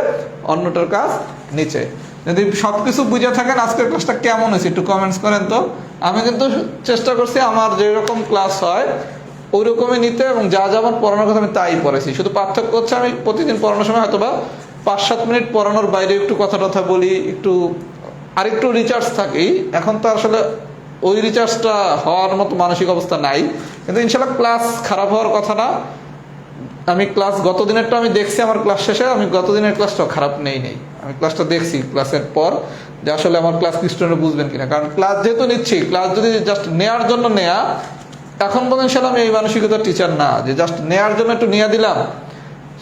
অন্যটার কাজ নিচে। যদি সবকিছু বুঝে থাকেন, আজকের ক্লাসটা কেমন হয়েছে একটু কমেন্টস করেন তো। আমি কিন্তু চেষ্টা করছি আমার যেরকম ক্লাস হয় ওই রকমই নিতে, এবং যা যা আমার পড়ানোর কথা আমি তাই পড়েছি। শুধু পার্থক্য হচ্ছে আমি প্রতিদিন পড়ানোর সময় হয়তো বা 5-7 মিনিট পড়ানোর বাইরে একটু কথা টথা বলি, একটু আরেকটু রিচার্জ থাকি। এখন তো আসলে ওই রিচার্জটা হওয়ার মতো মানসিক অবস্থা নাই, কিন্তু ইনশাল্লাহ ক্লাস খারাপ হওয়ার কথা না। আমি ক্লাস গত দিনেরটা আমি দেখছি, আমার ক্লাস শেষে আমি গত দিনের ক্লাসটা খারাপ নেই। আমি ক্লাসটা দেখছি ক্লাসের পর, যে আসলে আমার ক্লাস কি স্টুডেন্টরা বুঝবেন কিনা। কারণ ক্লাস যেহেতু নিচ্ছি, ক্লাস যদি জাস্ট নেওয়ার জন্য নেয়া, এখন পর্যন্ত ইনশাল্লাহ আমি এই মানসিকতার টিচার না যে জাস্ট নেওয়ার জন্য একটু নিয়ে দিলাম,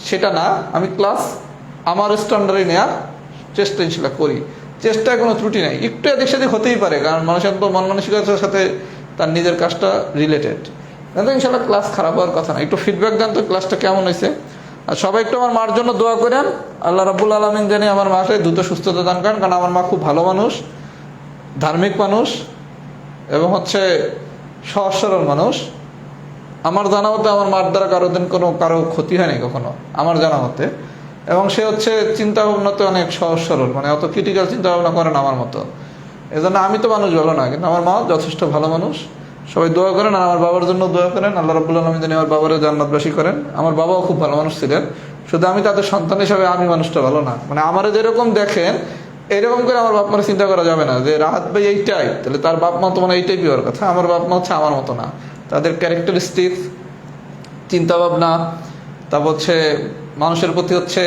সেটা না। আমি ক্লাস আমার স্ট্যান্ডার্ডে নেওয়ার চেষ্টা ইনশাল্লাহ করি। চেষ্টায় কোনো ত্রুটি নাই, একটু এদিক সেদিক হতেই পারে, কারণ মানুষের তো মন মানসিকতার সাথে তার নিজের কাজটা রিলেটেড। কিন্তু ইনশাল্লাহ ক্লাস খারাপ হওয়ার কথা না। একটু ফিডব্যাক দেন তো ক্লাসটা কেমন হয়েছে। আর সবাই একটু আমার মার জন্য দোয়া করেন, আল্লাহ রাব্বুল আলামিন জানি আমার মাকে দ্রুত সুস্থতা দান করেন। কারণ আমার মা খুব ভালো মানুষ, ধার্মিক মানুষ, এবং হচ্ছে সহজ সরল মানুষ। আমার জানা মতে আমার মার দ্বারা কারো ক্ষতি হয়নি কখনো, আমার জানা মতে। এবং সে হচ্ছে চিন্তা ভাবনাতে অনেক সহজ সরল, মানে অত ক্রিটিক্যাল চিন্তা ভাবনা করে না আমার মতো। এজন্য আমি তো মানুষ ভালো না, কিন্তু আমার মা যথেষ্ট ভালো মানুষ। সবাই দোয়া করেন, আর আমার বাবার জন্য দোয়া করেন, আল্লাহ রাব্বুল আলামিন যেন আমার বাবারে জান্নাতবাসী করেন। আমার বাবাও খুব ভালো মানুষ ছিলেন, শুধু আমি তাদের সন্তান হিসাবে আমি মানুষটা ভালো না। মানে আমারে যেরকম দেখেন এরকম করে আমার বাপ মারে চিন্তা করা যাবে না যে রাহাত ভাই এইটাই, তাহলে তার বাপ মা তো মানে এইটাই হওয়ার কথা। আমার বাপ মা হচ্ছে আমার মতো না, তাদের ক্যারেক্টারিস্টিক্স, চিন্তাভাবনা, তারপর হচ্ছে মানুষের প্রতি হচ্ছে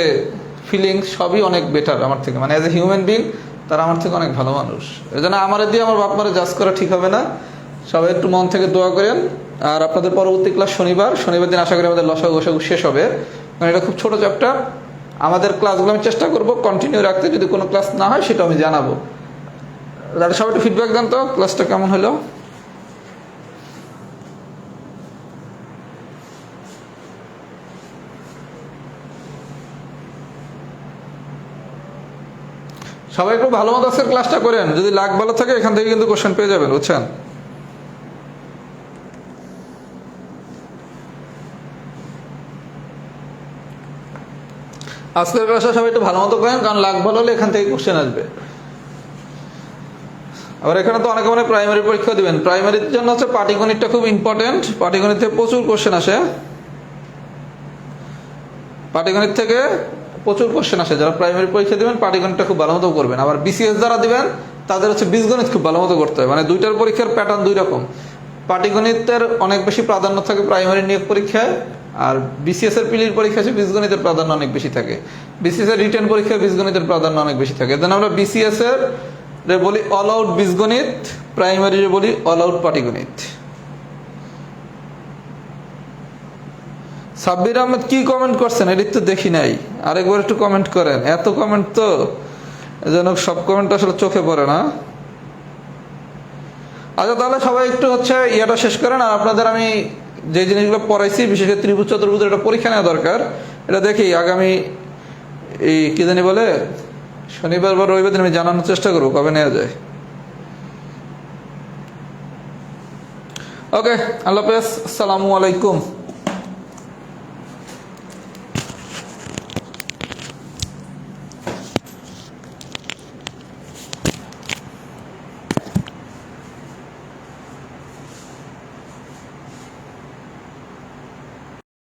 ফিলিংস, সবই অনেক বেটার আমার থেকে। মানে অ্যাজ এ হিউম্যান বিং তারা আমার থেকে অনেক ভালো মানুষ। এই জন্য আমার দিয়ে আমার বাপ মারে জাজ করা ঠিক হবে না। সবাই একটু মন থেকে দোয়া করেন। আর আপনাদের পরবর্তী ক্লাস শনিবার দিন আশা করি আমাদের লসাগু গসাগু শেষ হবে। কারণ এটা খুব ছোট চ্যাপ্টার। আমাদের ক্লাসগুলো আমি চেষ্টা করবো কন্টিনিউ রাখতে, যদি কোনো ক্লাস না হয় সেটা আমি জানাবো। তাহলে সবাই একটু ফিডব্যাক দেন তো ক্লাসটা কেমন হলো। সবাই একটু ভালো মতো আজকের ক্লাসটা করেন, যদি লাগ ভালো থাকে এখান থেকে কিন্তু কোশ্চেন পেয়ে যাবেন, বুঝছেন। আজকের ক্লাসটা সবাই একটু ভালো মতো করেন, কারণ লাগ ভালো হলে এখান থেকে কোশ্চেন আসবে। আবার এখানে তো অনেকে মানে প্রাইমারি পরীক্ষা দিবেন, প্রাইমারির জন্য হচ্ছে পাটিগণিতটা খুব ইম্পর্টেন্ট। পাটিগণিত থেকে প্রচুর কোশ্চেন আসে, পাটিগণিত থেকে প্রচুর কোশ্চেন আসে। যারা প্রাইমারি পরীক্ষা দিবেন পাটিগণিতটা খুব ভালো মতো করবেন। আবার বিসিএস যারা দিবেন তাদের হচ্ছে বীজগণিত খুব ভালো মতো করতে হবে। মানে দুইটার পরীক্ষার প্যাটার্ন দুই রকম। পাটিগণিতের অনেক বেশি প্রাধান্য থাকে প্রাইমারি নিয়োগ পরীক্ষায়, আর বিসিএস এর পিলির পরীক্ষা বীজগণিতের প্রাধান্য অনেক বেশি থাকে। বিসিএস এর রিটেন পরীক্ষায় বীজগণিতের প্রাধান্য অনেক বেশি থাকে। দেন আমরা বিসিএস এর বলি অল আউট বীজগণিত, প্রাইমারি বলি অল আউট পাটিগণিত। সাব্বির আহমেদ কি কমেন্ট করছেন এটি তো দেখি নাই, আরেকবার একটু কমেন্ট করেন। এত কমেন্ট তো যেন সব কমেন্ট আসলে চোখে পড়ে না। আচ্ছা তাহলে সবাই একটু ইয়াটা শেষ করেন। আর আপনাদের আমি যে জিনিসগুলো পড়াইছি, বিশেষ করে ত্রিভুজ চতুর্ভুজের একটা পরীক্ষা নেওয়া দরকার। এটা দেখি আগামী এই কি জানি বলে শনিবার বা রবিবার দিন আমি জানানোর চেষ্টা করবো কবে নেওয়া যায়। ওকে, আল্লাহ হাফেজ, আসসালামু আলাইকুম।